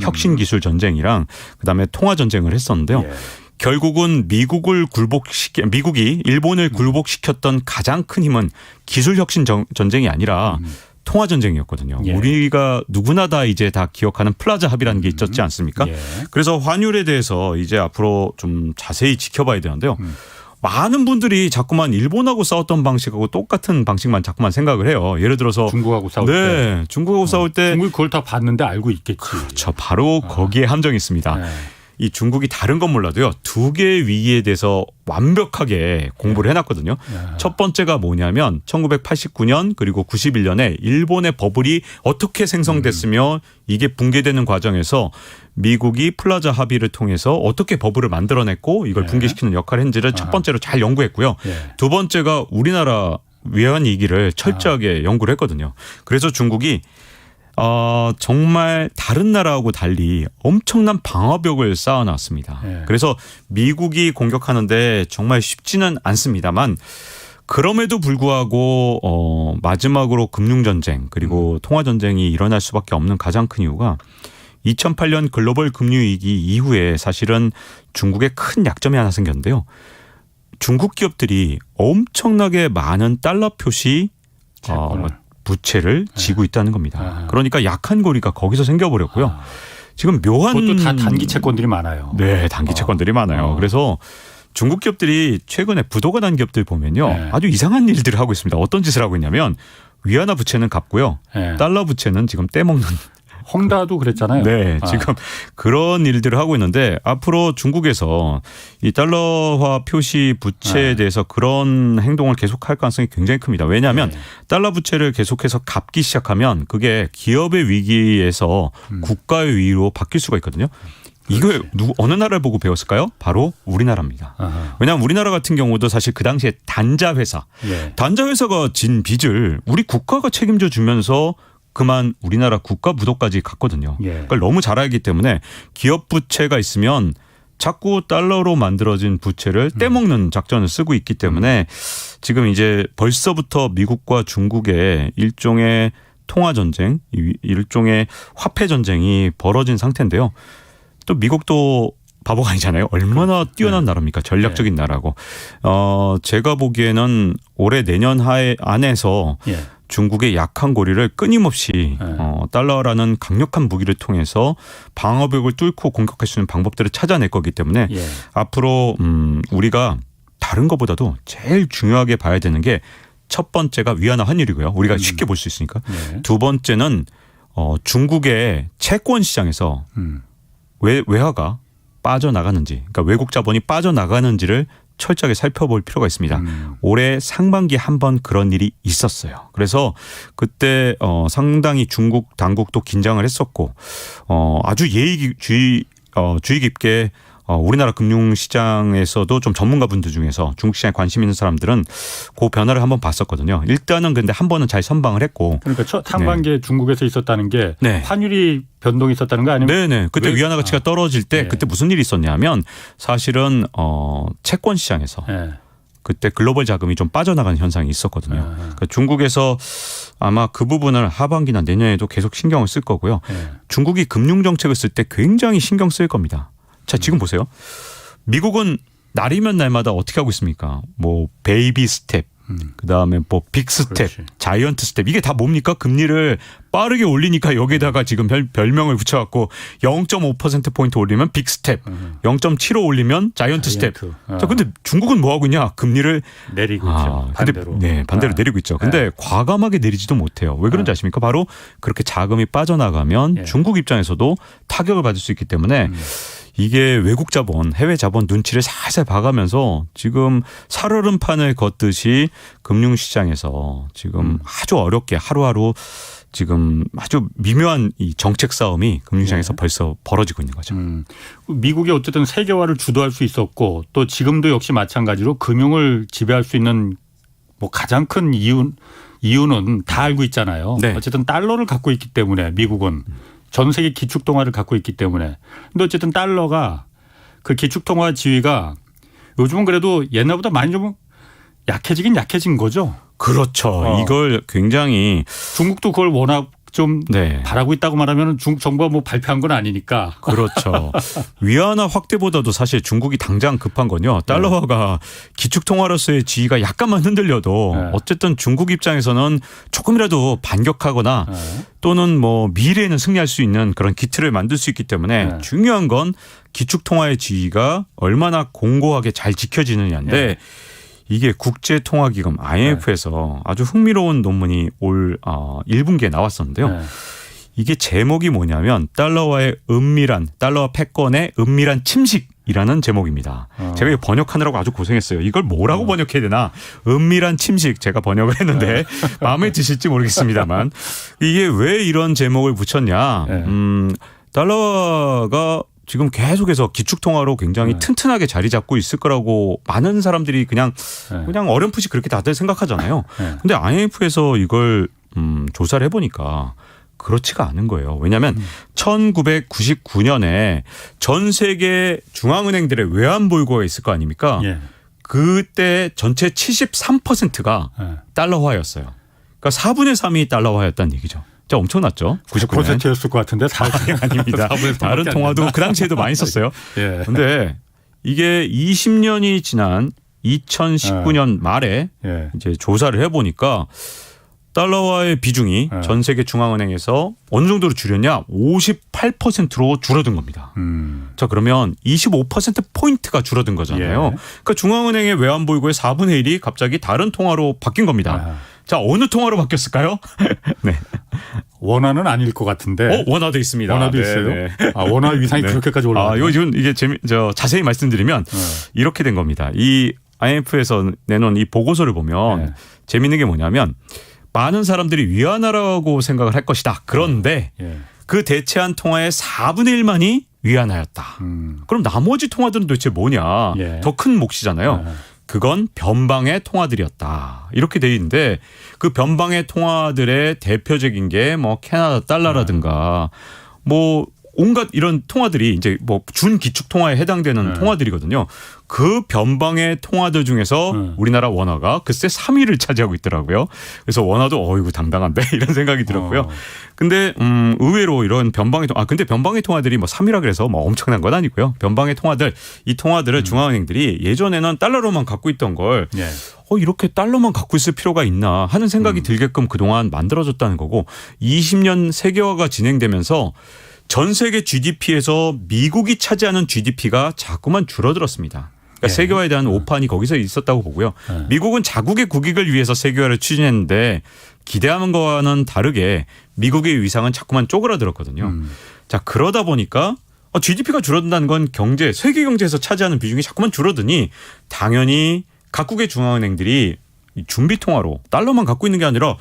혁신 기술 전쟁이랑 그다음에 통화 전쟁을 했었는데요. 예. 결국은 미국이 일본을 굴복시켰던 가장 큰 힘은 기술 혁신 전쟁이 아니라 통화 전쟁이었거든요. 예. 우리가 누구나 다 이제 다 기억하는 플라자 합의라는 게 있었지 않습니까? 예. 그래서 환율에 대해서 이제 앞으로 좀 자세히 지켜봐야 되는데요. 많은 분들이 자꾸만 일본하고 싸웠던 방식하고 똑같은 방식만 자꾸만 생각을 해요. 예를 들어서 중국하고 싸울 때. 네, 중국하고 싸울 때 중국이 그걸 다 봤는데 알고 있겠지. 그렇죠. 바로 거기에 함정이 있습니다. 네. 이 중국이 다른 건 몰라도요. 두 개의 위기에 대해서 완벽하게 공부를 해놨거든요. 첫 번째가 뭐냐면 1989년 그리고 91년에 일본의 버블이 어떻게 생성됐으며 이게 붕괴되는 과정에서 미국이 플라자 합의를 통해서 어떻게 버블을 만들어냈고 이걸 붕괴시키는 역할을 했는지를 첫 번째로 잘 연구했고요. 두 번째가 우리나라 외환 위기를 철저하게 연구를 했거든요. 그래서 중국이 정말 다른 나라하고 달리 엄청난 방어벽을 쌓아놨습니다. 예. 그래서 미국이 공격하는데 정말 쉽지는 않습니다만 그럼에도 불구하고 마지막으로 금융전쟁 그리고 통화전쟁이 일어날 수밖에 없는 가장 큰 이유가 2008년 글로벌 금융위기 이후에 사실은 중국에 큰 약점이 하나 생겼는데요. 중국 기업들이 엄청나게 많은 달러 표시 부채를 지고 있다는 겁니다. 그러니까 약한 고리가 거기서 생겨버렸고요. 지금 묘한 그것도 다 단기 채권들이 많아요. 네, 단기 채권들이 많아요. 그래서 중국 기업들이 최근에 부도가 난 기업들 보면요. 네. 아주 이상한 일들을 하고 있습니다. 어떤 짓을 하고 있냐면 위안화 부채는 갚고요. 네. 달러 부채는 지금 떼먹는 헝다도 그랬잖아요. 네, 지금 그런 일들을 하고 있는데 앞으로 중국에서 이 달러화 표시 부채에 대해서 그런 행동을 계속할 가능성이 굉장히 큽니다. 왜냐하면 달러 부채를 계속해서 갚기 시작하면 그게 기업의 위기에서 국가의 위기로 바뀔 수가 있거든요. 이걸 어느 나라를 보고 배웠을까요? 바로 우리나라입니다. 왜냐하면 우리나라 같은 경우도 사실 그 당시에 단자 회사, 단자 회사가 진 빚을 우리 국가가 책임져 주면서 그만 우리나라 국가 부도까지 갔거든요. 그걸 너무 잘 알기 때문에 기업 부채가 있으면 자꾸 달러로 만들어진 부채를 떼먹는 작전을 쓰고 있기 때문에 지금 이제 벌써부터 미국과 중국의 일종의 통화 전쟁, 일종의 화폐 전쟁이 벌어진 상태인데요. 또 미국도 바보가 아니잖아요. 얼마나 뛰어난 나라입니까? 전략적인 나라고. 제가 보기에는 올해 내년 안에서 중국의 약한 고리를 끊임없이 달러라는 강력한 무기를 통해서 방어벽을 뚫고 공격할 수 있는 방법들을 찾아낼 거기 때문에 앞으로 우리가 다른 것보다도 제일 중요하게 봐야 되는 게 첫 번째가 위안화 환율이고요. 우리가 쉽게 볼 수 있으니까. 두 번째는 중국의 채권 시장에서 외화가 빠져나가는지, 그러니까 외국 자본이 빠져나가는지를 철저하게 살펴볼 필요가 있습니다. 올해 상반기에 한번 그런 일이 있었어요. 그래서 그때 상당히 중국 당국도 긴장을 했었고 아주 주의 깊게 우리나라 금융시장에서도 좀 전문가분들 중에서 중국 시장에 관심 있는 사람들은 그 변화를 한번 봤었거든요. 일단은 근데 한 번은 잘 선방을 했고. 그러니까 첫 상반기에 중국에서 있었다는 게 환율이 변동이 있었다는 거 아니면? 네네. 그때 위안화 가치가 떨어질 때 그때 무슨 일이 있었냐면 사실은 채권 시장에서 그때 글로벌 자금이 좀 빠져나가는 현상이 있었거든요. 그러니까 중국에서 아마 그 부분을 하반기나 내년에도 계속 신경을 쓸 거고요. 중국이 금융정책을 쓸 때 굉장히 신경 쓸 겁니다. 자, 지금 보세요. 미국은 날이면 날마다 어떻게 하고 있습니까? 뭐 베이비 스텝, 그다음에 뭐 빅 스텝, 자이언트 스텝. 이게 다 뭡니까? 금리를 빠르게 올리니까 여기다가 지금 별명을 붙여갖고 0.5%포인트 올리면 빅 스텝, 0.75 올리면 자이언트 스텝. 자, 근데 중국은 뭐 하고 있냐? 금리를 내리고 있죠. 반대로. 반대로 내리고 있죠. 근데 과감하게 내리지도 못해요. 왜 그런지 아십니까? 바로 그렇게 자금이 빠져나가면 중국 입장에서도 타격을 받을 수 있기 때문에 이게 외국 자본, 해외 자본 눈치를 살살 봐가면서 지금 살얼음판을 걷듯이 금융시장에서 지금 아주 어렵게 하루하루 지금 아주 미묘한 이 정책 싸움이 금융시장에서 벌써 벌어지고 있는 거죠. 미국이 어쨌든 세계화를 주도할 수 있었고 또 지금도 역시 마찬가지로 금융을 지배할 수 있는 뭐 가장 큰 이유는 다 알고 있잖아요. 어쨌든 달러를 갖고 있기 때문에 미국은. 전 세계 기축통화를 갖고 있기 때문에. 근데 어쨌든 달러가 그 기축통화 지위가 요즘은 그래도 옛날보다 많이 좀 약해지긴 약해진 거죠. 그렇죠. 이걸 굉장히 중국도 그걸 워낙 좀 바라고 있다고 말하면 중국 정부가 뭐 발표한 건 아니니까. 그렇죠. 위안화 확대보다도 사실 중국이 당장 급한 건요. 달러화가 기축통화로서의 지위가 약간만 흔들려도 어쨌든 중국 입장에서는 조금이라도 반격하거나 또는 뭐 미래에는 승리할 수 있는 그런 기틀을 만들 수 있기 때문에 중요한 건 기축통화의 지위가 얼마나 공고하게 잘 지켜지느냐인데 이게 국제통화기금 IMF에서 아주 흥미로운 논문이 올 1분기에 나왔었는데요. 이게 제목이 뭐냐면 달러와 패권의 은밀한 침식이라는 제목입니다. 제가 이거 번역하느라고 아주 고생했어요. 이걸 뭐라고 번역해야 되나. 은밀한 침식 제가 번역을 했는데 마음에 드실지 모르겠습니다만 이게 왜 이런 제목을 붙였냐. 달러가 지금 계속해서 기축통화로 굉장히 튼튼하게 자리 잡고 있을 거라고 많은 사람들이 그냥 어렴풋이 그렇게 다들 생각하잖아요. 근데 IMF에서 이걸 조사를 해보니까 그렇지가 않은 거예요. 왜냐하면 1999년에 전 세계 중앙은행들의 외환보유고가 있을 거 아닙니까? 그때 전체 73%가 달러화였어요. 그러니까 4분의 3이 달러화였다는 얘기죠. 진짜 엄청났죠. 99%였을 것 같은데 아닙니다. 다른 통화도 그 당시에도 많이 썼어요. 그런데 이게 20년이 지난 2019년 말에 이제 조사를 해보니까 달러화의 비중이 전 세계 중앙은행에서 어느 정도로 줄였냐? 58%로 줄어든 겁니다. 자, 그러면 25%포인트가 줄어든 거잖아요. 그러니까 중앙은행의 외환보유고의 4분의 1이 갑자기 다른 통화로 바뀐 겁니다. 자, 어느 통화로 바뀌었을까요? 네. 원화는 아닐 것 같은데. 원화도 있습니다. 원화도 있어요? 네. 아, 원화 위상이 네. 그렇게까지 올라가요? 이게 자세히 말씀드리면 이렇게 된 겁니다. 이 IMF에서 내놓은 이 보고서를 보면 재밌는 게 뭐냐면 많은 사람들이 위안화라고 생각을 할 것이다. 그런데 그 대체한 통화의 4분의 1만이 위안화였다. 그럼 나머지 통화들은 도대체 뭐냐. 더 큰 몫이잖아요. 그건 변방의 통화들이었다. 이렇게 돼 있는데 그 변방의 통화들의 대표적인 게 뭐 캐나다 달러라든가 뭐 온갖 이런 통화들이 이제 뭐 준기축 통화에 해당되는 통화들이거든요. 그 변방의 통화들 중에서 우리나라 원화가 글쎄 3위를 차지하고 있더라고요. 그래서 원화도 어이구 담당한데 이런 생각이 들었고요. 근데 의외로 이런 변방의 근데 변방의 통화들이 뭐 3위라 그래서 뭐 엄청난 건 아니고요. 변방의 통화들 이 통화들을 중앙은행들이 예전에는 달러로만 갖고 있던 걸 이렇게 달러만 갖고 있을 필요가 있나 하는 생각이 들게끔 그동안 만들어졌다는 거고 20년 세계화가 진행되면서 전 세계 GDP에서 미국이 차지하는 GDP가 자꾸만 줄어들었습니다. 그러니까 세계화에 대한 오판이 거기서 있었다고 보고요. 미국은 자국의 국익을 위해서 세계화를 추진했는데 기대하는 거와는 다르게 미국의 위상은 자꾸만 쪼그라들었거든요. 자, 그러다 보니까 GDP가 줄어든다는 건 세계 경제에서 차지하는 비중이 자꾸만 줄어드니 당연히 각국의 중앙은행들이 준비 통화로 달러만 갖고 있는 게 아니라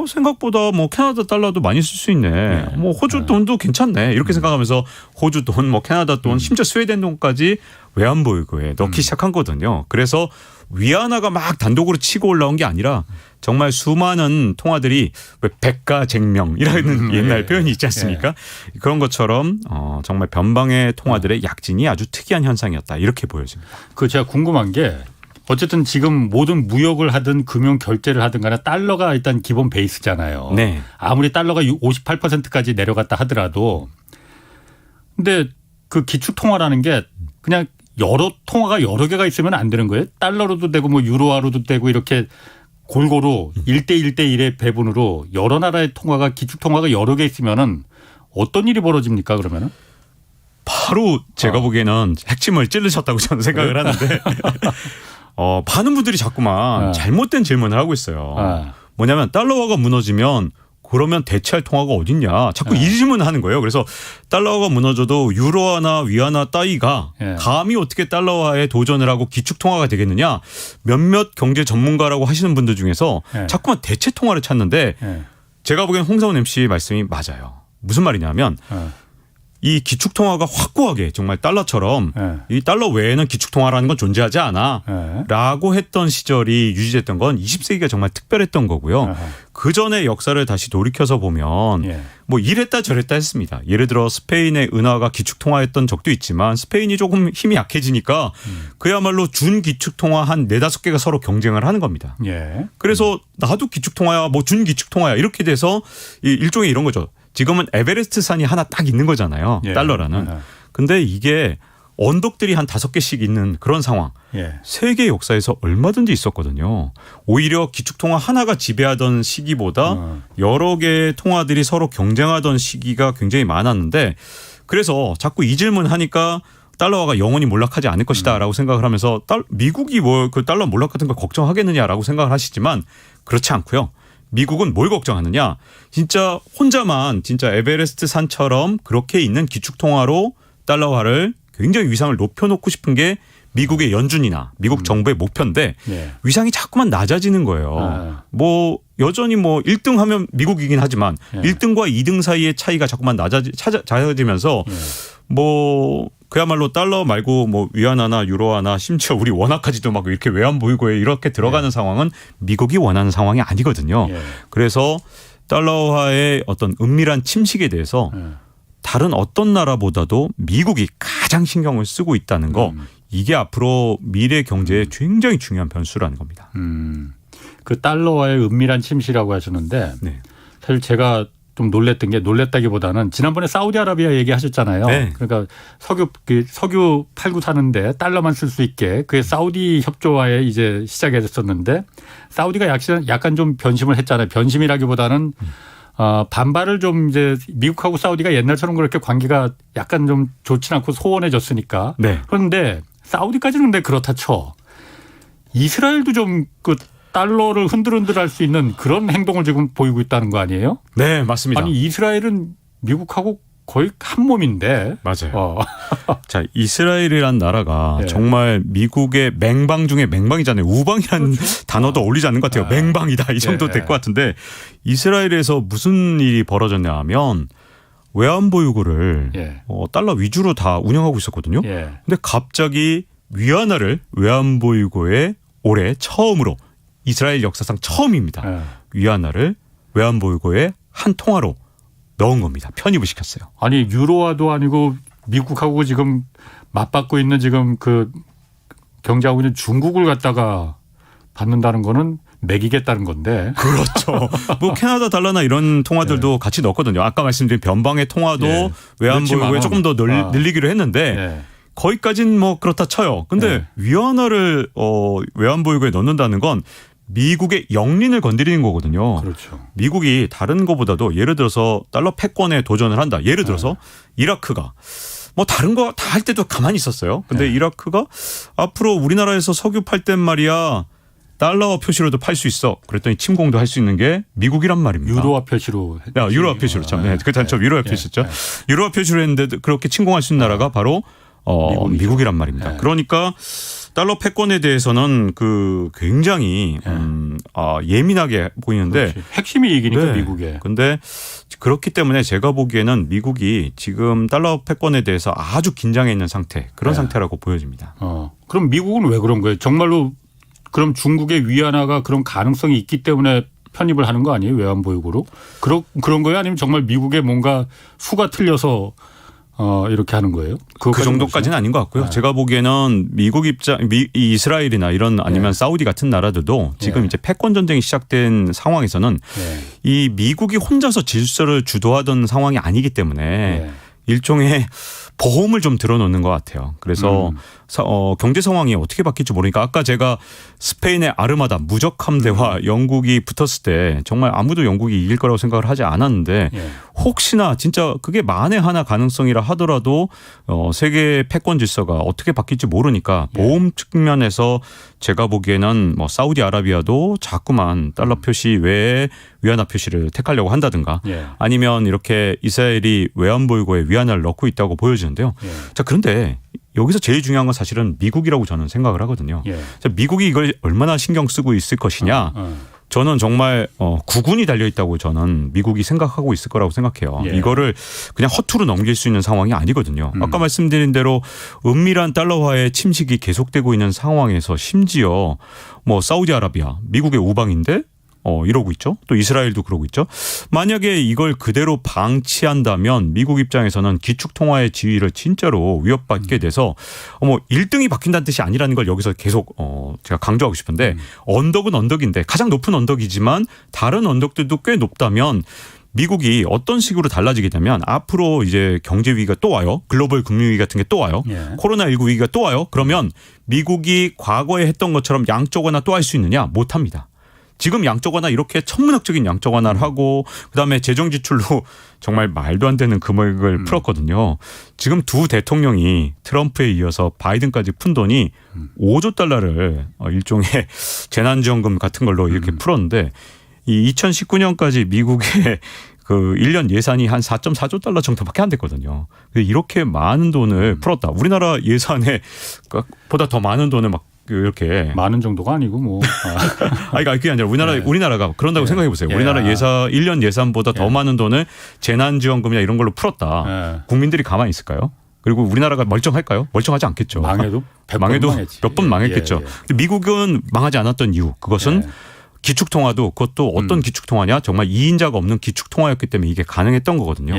생각보다 뭐 캐나다 달러도 많이 쓸 수 있네. 뭐 호주 돈도 괜찮네. 이렇게 생각하면서 호주 돈, 뭐 캐나다 돈, 심지어 스웨덴 돈까지 외환보유고에 넣기 시작한 거거든요. 그래서 위안화가 막 단독으로 치고 올라온 게 아니라 정말 수많은 통화들이 왜 백가쟁명이라는 옛날 표현이 있지 않습니까? 그런 것처럼 정말 변방의 통화들의 약진이 아주 특이한 현상이었다. 이렇게 보여집니다. 제가 궁금한 게 어쨌든 지금 모든 무역을 하든 금융 결제를 하든 간에 달러가 일단 기본 베이스잖아요. 네. 아무리 달러가 58%까지 내려갔다 하더라도 근데 그 기축 통화라는 게 그냥 통화가 여러 개가 있으면 안 되는 거예요? 달러로도 되고 뭐 유로화로도 되고 이렇게 골고루 1대1대1의 배분으로 여러 나라의 기축 통화가 여러 개 있으면은 어떤 일이 벌어집니까 그러면은? 바로 제가 보기에는 핵심을 찔르셨다고 저는 생각을 하는데 많은 분들이 자꾸만 잘못된 질문을 하고 있어요. 뭐냐면 달러화가 무너지면 그러면 대체할 통화가 어딨냐. 자꾸 이 질문을 하는 거예요. 그래서 달러화가 무너져도 유로화나 위안화 따위가 감히 어떻게 달러화에 도전을 하고 기축통화가 되겠느냐. 몇몇 경제 전문가라고 하시는 분들 중에서 자꾸만 대체 통화를 찾는데 제가 보기엔 홍사훈 MC 말씀이 맞아요. 무슨 말이냐면 이 기축통화가 확고하게 정말 달러처럼 이 달러 외에는 기축통화라는 건 존재하지 않아 라고 했던 시절이 유지됐던 건 20세기가 정말 특별했던 거고요. 그 전의 역사를 다시 돌이켜서 보면 뭐 이랬다 저랬다 했습니다. 예를 들어 스페인의 은화가 기축통화였던 적도 있지만 스페인이 조금 힘이 약해지니까 그야말로 준기축통화 한 4-5개가 서로 경쟁을 하는 겁니다. 그래서 나도 기축통화야 뭐 준기축통화야 이렇게 돼서 일종의 이런 거죠. 지금은 에베레스트 산이 하나 딱 있는 거잖아요. 달러라는. 근데 이게 언덕들이 한 5개씩 있는 그런 상황. 세계 역사에서 얼마든지 있었거든요. 오히려 기축통화 하나가 지배하던 시기보다 여러 개의 통화들이 서로 경쟁하던 시기가 굉장히 많았는데 그래서 자꾸 이 질문하니까 달러화가 영원히 몰락하지 않을 것이다라고 생각을 하면서 미국이 뭐 그 달러 몰락 같은 걸 걱정하겠느냐라고 생각을 하시지만 그렇지 않고요. 미국은 뭘 걱정하느냐. 진짜 혼자만 진짜 에베레스트 산처럼 그렇게 있는 기축통화로 달러화를 굉장히 위상을 높여놓고 싶은 게 미국의 연준이나 미국 정부의 목표인데 위상이 자꾸만 낮아지는 거예요. 뭐 여전히 뭐 1등 하면 미국이긴 하지만 1등과 2등 사이의 차이가 자꾸만 낮아지면서 뭐 그야말로 달러 말고 뭐 위안화나 유로화나 심지어 우리 원화까지도 막 이렇게 외환보유고에 이렇게 들어가는 상황은 미국이 원하는 상황이 아니거든요. 그래서 달러화의 어떤 은밀한 침식에 대해서 다른 어떤 나라보다도 미국이 가장 신경을 쓰고 있다는 거 이게 앞으로 미래 경제에 굉장히 중요한 변수라는 겁니다. 그 달러화의 은밀한 침식이라고 하셨는데 사실 제가 좀 놀랬다기보다는 지난번에 사우디아라비아 얘기하셨잖아요. 그러니까 석유 팔고 사는데 달러만 쓸 수 있게 그게 사우디 협조와에 이제 시작이 됐었는데 사우디가 약간 좀 변심을 했잖아요. 변심이라기보다는 반발을 좀 이제 미국하고 사우디가 옛날처럼 그렇게 관계가 약간 좀 좋지 않고 소원해졌으니까. 그런데 사우디까지는 근데 그렇다 쳐. 이스라엘도 좀 달러를 흔들흔들할 수 있는 그런 행동을 지금 보이고 있다는 거 아니에요? 네, 맞습니다. 아니 이스라엘은 미국하고 거의 한 몸인데. 맞아요. 자, 이스라엘이란 나라가 네. 정말 미국의 맹방 중에 맹방이잖아요. 우방이라는 그렇죠. 단어도 어울리지 않는 것 같아요. 맹방이다 이 정도 될 것 같은데 이스라엘에서 무슨 일이 벌어졌냐 하면 외환보유고를 달러 위주로 다 운영하고 있었거든요. 근데 갑자기 위안화를 외환보유고에 올해 처음으로 이스라엘 역사상 처음입니다. 위안화를 외환보유고에 한 통화로 넣은 겁니다. 편입을 시켰어요. 아니 유로화도 아니고 미국하고 지금 맞받고 있는 지금 그 경제하고 있는 중국을 갖다가 받는다는 거는 매기겠다는 건데. 그렇죠. 뭐 캐나다 달러나 이런 통화들도 같이 넣었거든요. 아까 말씀드린 변방의 통화도 외환보유고에 조금 더 늘리기로 했는데 거기까지는 뭐 그렇다 쳐요. 근데 위안화를 외환보유고에 넣는다는 건 미국의 영린을 건드리는 거거든요. 그렇죠. 미국이 다른 것보다도 예를 들어서 달러 패권에 도전을 한다. 예를 들어서 이라크가 뭐 다른 거 다 할 때도 가만히 있었어요. 근데 이라크가 앞으로 우리나라에서 석유 팔 땐 말이야 달러 표시로도 팔 수 있어. 그랬더니 침공도 할 수 있는 게 미국이란 말입니다. 유로화 표시로. 유로화 표시로 참. 그렇죠. 유로화 표시였죠. 유로화 표시로 했는데 그렇게 침공할 수 있는 나라가 바로 미국이란 말입니다. 그러니까 달러 패권에 대해서는 그 굉장히 예민하게 보이는데 그렇지. 핵심이 이기니까 미국에. 근데 그렇기 때문에 제가 보기에는 미국이 지금 달러 패권에 대해서 아주 긴장해 있는 상태 그런 상태라고 보여집니다. 그럼 미국은 왜 그런 거예요? 정말로 그럼 중국의 위안화가 그런 가능성이 있기 때문에 편입을 하는 거 아니에요? 외환보유고로? 그런 거예요? 아니면 정말 미국의 뭔가 수가 틀려서 이렇게 하는 거예요? 그 정도까지는 아닌 것 같고요. 제가 보기에는 미국 이스라엘이나 이런 아니면 사우디 같은 나라들도 지금 이제 패권 전쟁이 시작된 상황에서는 이 미국이 혼자서 질서를 주도하던 상황이 아니기 때문에 일종의 보험을 좀 들어놓는 것 같아요. 그래서 경제 상황이 어떻게 바뀔지 모르니까 아까 제가 스페인의 아르마다 무적 함대와 영국이 붙었을 때 정말 아무도 영국이 이길 거라고 생각을 하지 않았는데 혹시나 진짜 그게 만에 하나 가능성이라 하더라도 세계 패권 질서가 어떻게 바뀔지 모르니까 보험 측면에서 제가 보기에는 뭐 사우디아라비아도 자꾸만 달러 표시 외에 위안화 표시를 택하려고 한다든가 아니면 이렇게 이스라엘이 외환보유고에 위안화를 넣고 있다고 보여지는데요. 자, 그런데 여기서 제일 중요한 건 사실은 미국이라고 저는 생각을 하거든요. 자, 미국이 이걸 얼마나 신경 쓰고 있을 것이냐. 저는 정말 구군이 달려있다고 저는 미국이 생각하고 있을 거라고 생각해요. 이거를 그냥 허투루 넘길 수 있는 상황이 아니거든요. 아까 말씀드린 대로 은밀한 달러화의 침식이 계속되고 있는 상황에서 심지어 뭐 사우디아라비아 미국의 우방인데 이러고 있죠. 또 이스라엘도 그러고 있죠. 만약에 이걸 그대로 방치한다면 미국 입장에서는 기축통화의 지위를 진짜로 위협받게 돼서 1등이 바뀐다는 뜻이 아니라는 걸 여기서 계속 제가 강조하고 싶은데 언덕은 언덕인데 가장 높은 언덕이지만 다른 언덕들도 꽤 높다면 미국이 어떤 식으로 달라지게 되면 앞으로 이제 경제 위기가 또 와요. 글로벌 금융위기 같은 게 또 와요. 코로나19 위기가 또 와요. 그러면 미국이 과거에 했던 것처럼 양적 완화 또 할 수 있느냐? 못합니다. 지금 양적 완화 이렇게 천문학적인 양적 완화를 하고 그다음에 재정 지출로 정말 말도 안 되는 금액을 풀었거든요. 지금 두 대통령이 트럼프에 이어서 바이든까지 푼 돈이 5조 달러를 일종의 재난지원금 같은 걸로 이렇게 풀었는데 이 2019년까지 미국의 그 1년 예산이 한 4.4조 달러 정도밖에 안 됐거든요. 이렇게 많은 돈을 풀었다. 우리나라 예산에 보다 더 많은 돈을 막 이렇게 많은 정도가 아니고 뭐. 아니 그게 아니라 우리나라가 그런다고 생각해 보세요. 우리나라 1년 예산보다 더 많은 돈을 재난지원금이나 이런 걸로 풀었다. 국민들이 가만히 있을까요? 그리고 우리나라가 멀쩡할까요? 멀쩡하지 않겠죠. 망해도 몇 번 망했겠죠. 근데 미국은 망하지 않았던 이유 그것은 기축통화도 그것도 어떤 기축통화냐 정말 2인자가 없는 기축통화였기 때문에 이게 가능했던 거거든요.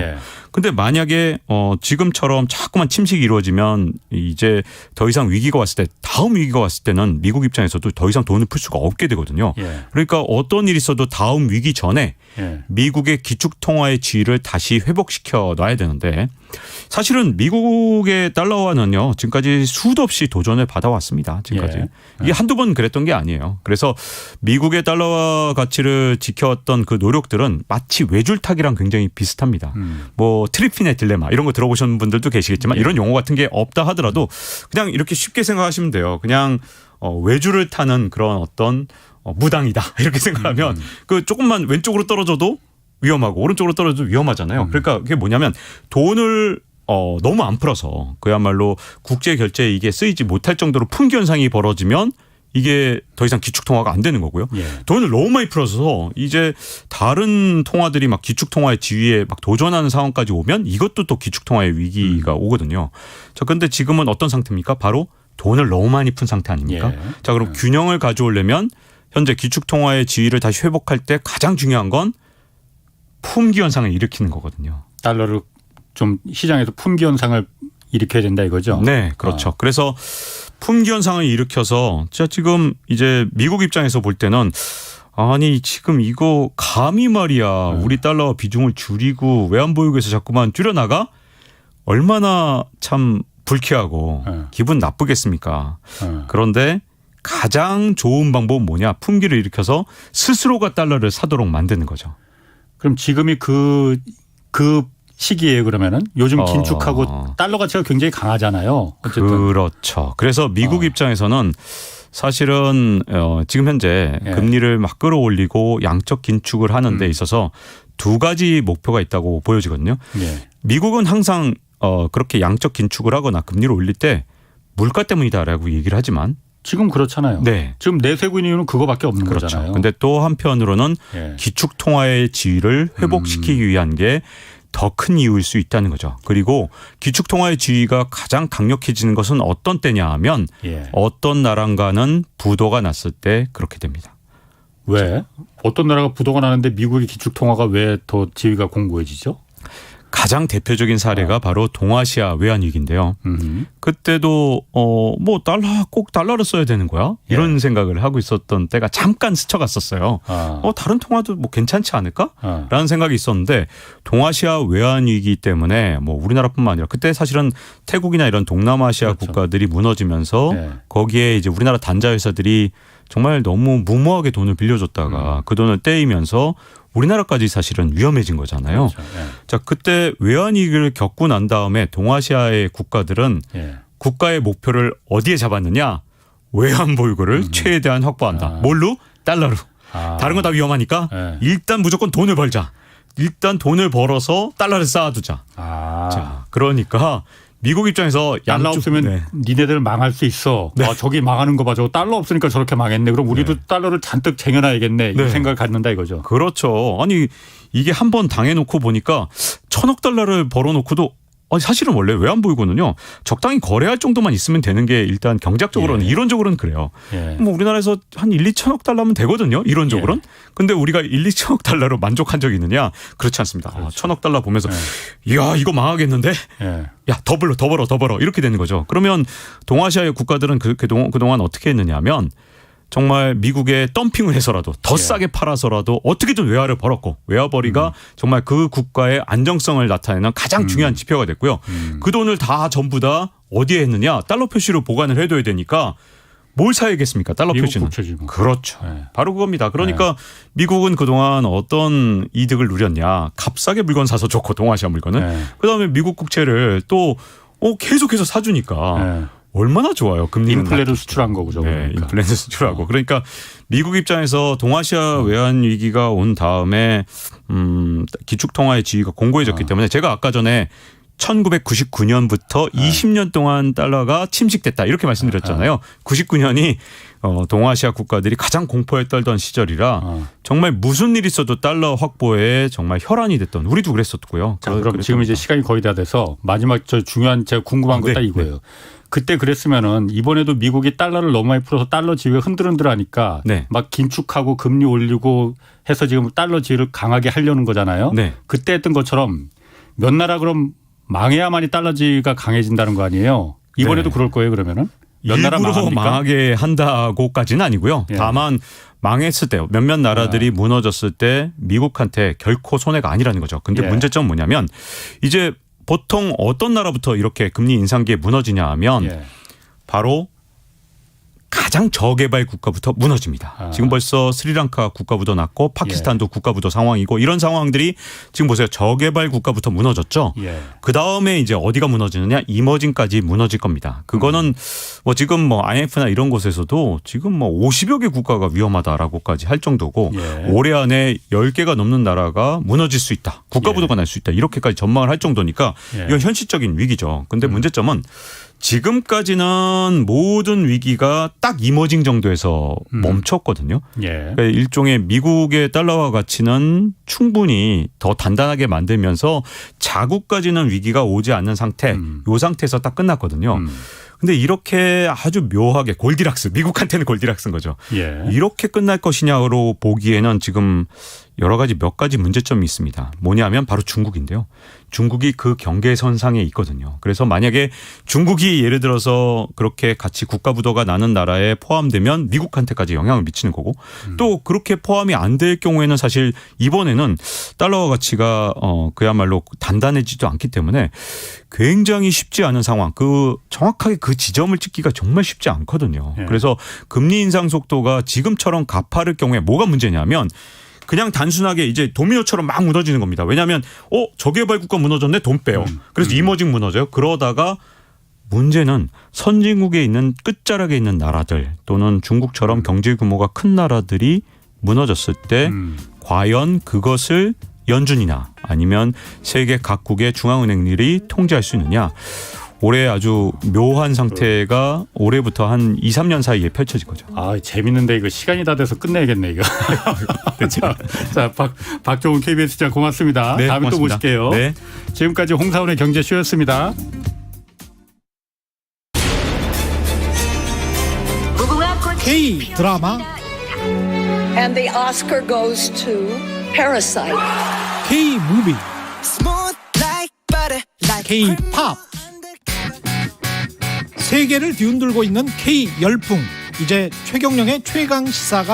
근데 만약에 지금처럼 자꾸만 침식이 이루어지면 이제 더 이상 위기가 왔을 때 다음 위기가 왔을 때는 미국 입장에서도 더 이상 돈을 풀 수가 없게 되거든요. 그러니까 어떤 일이 있어도 다음 위기 전에 미국의 기축통화의 지위를 다시 회복시켜 놔야 되는데 사실은 미국의 달러화는요 지금까지 수도 없이 도전을 받아왔습니다. 지금까지. 이게 한두 번 그랬던 게 아니에요. 그래서 미국의 달러화 가치를 지켜왔던 그 노력들은 마치 외줄타기랑 굉장히 비슷합니다. 뭐 트리피네 딜레마 이런 거 들어보신 분들도 계시겠지만 이런 용어 같은 게 없다 하더라도 그냥 이렇게 쉽게 생각하시면 돼요. 그냥 외줄을 타는 그런 어떤 무당이다 이렇게 생각하면 그 조금만 왼쪽으로 떨어져도 위험하고 오른쪽으로 떨어져도 위험하잖아요. 그러니까 그게 뭐냐면 돈을 너무 안 풀어서 그야말로 국제 결제에 이게 쓰이지 못할 정도로 품귀 현상이 벌어지면 이게 더 이상 기축통화가 안 되는 거고요. 예. 돈을 너무 많이 풀어서 이제 다른 통화들이 막 기축통화의 지위에 막 도전하는 상황까지 오면 이것도 또 기축통화의 위기가 오거든요. 자, 근데 지금은 어떤 상태입니까? 바로 돈을 너무 많이 푼 상태 아닙니까? 예. 자, 그럼 균형을 가져오려면 현재 기축통화의 지위를 다시 회복할 때 가장 중요한 건 품귀 현상을 일으키는 거거든요. 달러를 좀 시장에서 품귀 현상을 일으켜야 된다 이거죠? 네, 그렇죠. 그래서 품귀 현상을 일으켜서 자 지금 이제 미국 입장에서 볼 때는 아니 지금 이거 감히 말이야 우리 달러 비중을 줄이고 외환보유고에서 자꾸만 줄여나가 얼마나 참 불쾌하고 기분 나쁘겠습니까? 그런데 가장 좋은 방법은 뭐냐? 품귀를 일으켜서 스스로가 달러를 사도록 만드는 거죠. 그럼 지금이 그 시기에 그러면은 요즘 긴축하고 달러 가치가 굉장히 강하잖아요. 어쨌든. 그렇죠. 그래서 미국 입장에서는 사실은 지금 현재 금리를 막 끌어올리고 양적 긴축을 하는 데 있어서 두 가지 목표가 있다고 보여지거든요. 미국은 항상 그렇게 양적 긴축을 하거나 금리를 올릴 때 물가 때문이다라고 얘기를 하지만 지금 그렇잖아요. 네. 지금 내세고 있는 이유는 그거밖에 없는 그렇죠. 거잖아요. 그런데 또 한편으로는 기축통화의 지위를 회복시키기 위한 게 더 큰 이유일 수 있다는 거죠. 그리고 기축통화의 지위가 가장 강력해지는 것은 어떤 때냐 하면 어떤 나라가는 부도가 났을 때 그렇게 됩니다. 왜? 어떤 나라가 부도가 나는데 미국의 기축통화가 왜 더 지위가 공고해지죠? 가장 대표적인 사례가 바로 동아시아 외환위기인데요. 그때도 뭐 꼭 달러를 써야 되는 거야? 이런 생각을 하고 있었던 때가 잠깐 스쳐갔었어요. 다른 통화도 뭐 괜찮지 않을까? 라는 생각이 있었는데 동아시아 외환위기 때문에 뭐 우리나라뿐만 아니라 그때 사실은 태국이나 이런 동남아시아 국가들이 무너지면서 거기에 이제 우리나라 단자 회사들이 정말 너무 무모하게 돈을 빌려줬다가 그 돈을 떼이면서 우리나라까지 사실은 위험해진 거잖아요. 그렇죠. 자, 그때 외환위기를 겪고 난 다음에 동아시아의 국가들은 국가의 목표를 어디에 잡았느냐? 외환보유고를 최대한 확보한다. 뭘로? 달러로. 다른 건 다 위험하니까 일단 무조건 돈을 벌자. 일단 돈을 벌어서 달러를 쌓아두자. 자, 그러니까 미국 입장에서 달러 없으면 니네들 망할 수 있어. 저기 망하는 거 봐. 저거 달러 없으니까 저렇게 망했네. 그럼 우리도 달러를 잔뜩 쟁여놔야겠네. 이 생각을 갖는다 이거죠. 그렇죠. 아니 이게 한번 당해놓고 보니까 1,000억 달러를 벌어놓고도 사실은 원래 외환보유고는요. 적당히 거래할 정도만 있으면 되는 게 일단 경제학적으로는 이론적으로는 그래요. 뭐 우리나라에서 한 1, 2천억 달러면 되거든요. 이론적으로는. 근데 우리가 1, 2천억 달러로 만족한 적이 있느냐? 그렇지 않습니다. 그렇죠. 1,000억 달러 보면서 이야 이거 망하겠는데? 야 더 벌어 이렇게 되는 거죠. 그러면 동아시아의 국가들은 그동안 어떻게 했느냐 하면 정말 미국에 덤핑을 해서라도 더 싸게 팔아서라도 어떻게든 외화를 벌었고 외화벌이가 정말 그 국가의 안정성을 나타내는 가장 중요한 지표가 됐고요. 그 돈을 다 전부 다 어디에 했느냐? 달러 표시로 보관을 해둬야 되니까 뭘 사야겠습니까? 달러 표시는. 그렇죠. 바로 그겁니다. 그러니까 미국은 그동안 어떤 이득을 누렸냐. 값싸게 물건 사서 좋고 동아시아 물건은. 그다음에 미국 국채를 또 계속해서 사주니까. 얼마나 좋아요. 금리는 인플레를 수출한 거죠. 그러니까. 인플레를 수출하고. 그러니까 미국 입장에서 동아시아 외환 위기가 온 다음에 기축통화의 지위가 공고해졌기 때문에 제가 아까 전에 1999년부터 20년 동안 달러가 침식됐다 이렇게 말씀드렸잖아요. 99년이 동아시아 국가들이 가장 공포에 떨던 시절이라 정말 무슨 일 있어도 달러 확보에 정말 혈안이 됐던 우리도 그랬었고요. 자, 그럼 지금 이제 시간이 거의 다 돼서 마지막 중요한 제가 궁금한 거 딱 이거예요. 그때 그랬으면은 이번에도 미국이 달러를 너무 많이 풀어서 달러 지위가 흔들흔들하니까 막 긴축하고 금리 올리고 해서 지금 달러 지위를 강하게 하려는 거잖아요. 그때 했던 것처럼 몇 나라 그럼 망해야만이 달러 지위가 강해진다는 거 아니에요. 이번에도 그럴 거예요 그러면은. 몇 나라 망하게 한다고까지는 아니고요. 다만 망했을 때 몇몇 나라들이 무너졌을 때 미국한테 결코 손해가 아니라는 거죠. 근데 문제점은 뭐냐면 이제 보통 어떤 나라부터 이렇게 금리 인상기에 무너지냐 하면 바로 가장 저개발 국가부터 무너집니다. 지금 벌써 스리랑카 국가부도 났고 파키스탄도 국가부도 상황이고 이런 상황들이 지금 보세요. 저개발 국가부터 무너졌죠. 그다음에 이제 어디가 무너지느냐 이머징까지 무너질 겁니다. 그거는 뭐 지금 뭐 IMF나 이런 곳에서도 지금 뭐 50여 개 국가가 위험하다라고까지 할 정도고 올해 안에 10개가 넘는 나라가 무너질 수 있다. 국가부도가 날 수 있다. 이렇게까지 전망을 할 정도니까 이건 현실적인 위기죠. 근데 문제점은 지금까지는 모든 위기가 딱 이머징 정도에서 멈췄거든요. 그러니까 일종의 미국의 달러화 가치는 충분히 더 단단하게 만들면서 자국까지는 위기가 오지 않는 상태, 이 상태에서 딱 끝났거든요. 근데 이렇게 아주 묘하게 골디락스, 미국한테는 골디락스인 거죠. 이렇게 끝날 것이냐로 보기에는 지금 여러 가지 몇 가지 문제점이 있습니다. 뭐냐면 바로 중국인데요. 중국이 그 경계선상에 있거든요. 그래서 만약에 중국이 예를 들어서 그렇게 같이 국가부도가 나는 나라에 포함되면 미국한테까지 영향을 미치는 거고 또 그렇게 포함이 안 될 경우에는 사실 이번에는 달러화 가치가 그야말로 단단해지지도 않기 때문에 굉장히 쉽지 않은 상황. 정확하게 그 지점을 찍기가 정말 쉽지 않거든요. 그래서 금리 인상 속도가 지금처럼 가파를 경우에 뭐가 문제냐면 그냥 단순하게 이제 도미노처럼 막 무너지는 겁니다. 왜냐하면 저개발 국가 무너졌네 돈 빼요. 그래서 이머징 무너져요. 그러다가 문제는 선진국에 있는 끝자락에 있는 나라들 또는 중국처럼 경제 규모가 큰 나라들이 무너졌을 때 과연 그것을 연준이나 아니면 세계 각국의 중앙은행들이 통제할 수 있느냐. 올해 아주 묘한 상태가 올해부터 한 2, 3년 사이에 펼쳐질 거죠. 아, 재밌는데 이거 시간이 다 돼서 끝내야겠네 이거. 자, 박종훈 KBS 기자 고맙습니다. 네, 다음에 고맙습니다. 또 모실게요. 네. 지금까지 홍사훈의 경제쇼였습니다. K 드라마 And the Oscar goes to Parasite. K 무비 K 팝 세계를 뒤흔들고 있는 K 열풍 이제 최경영의 최강 시사가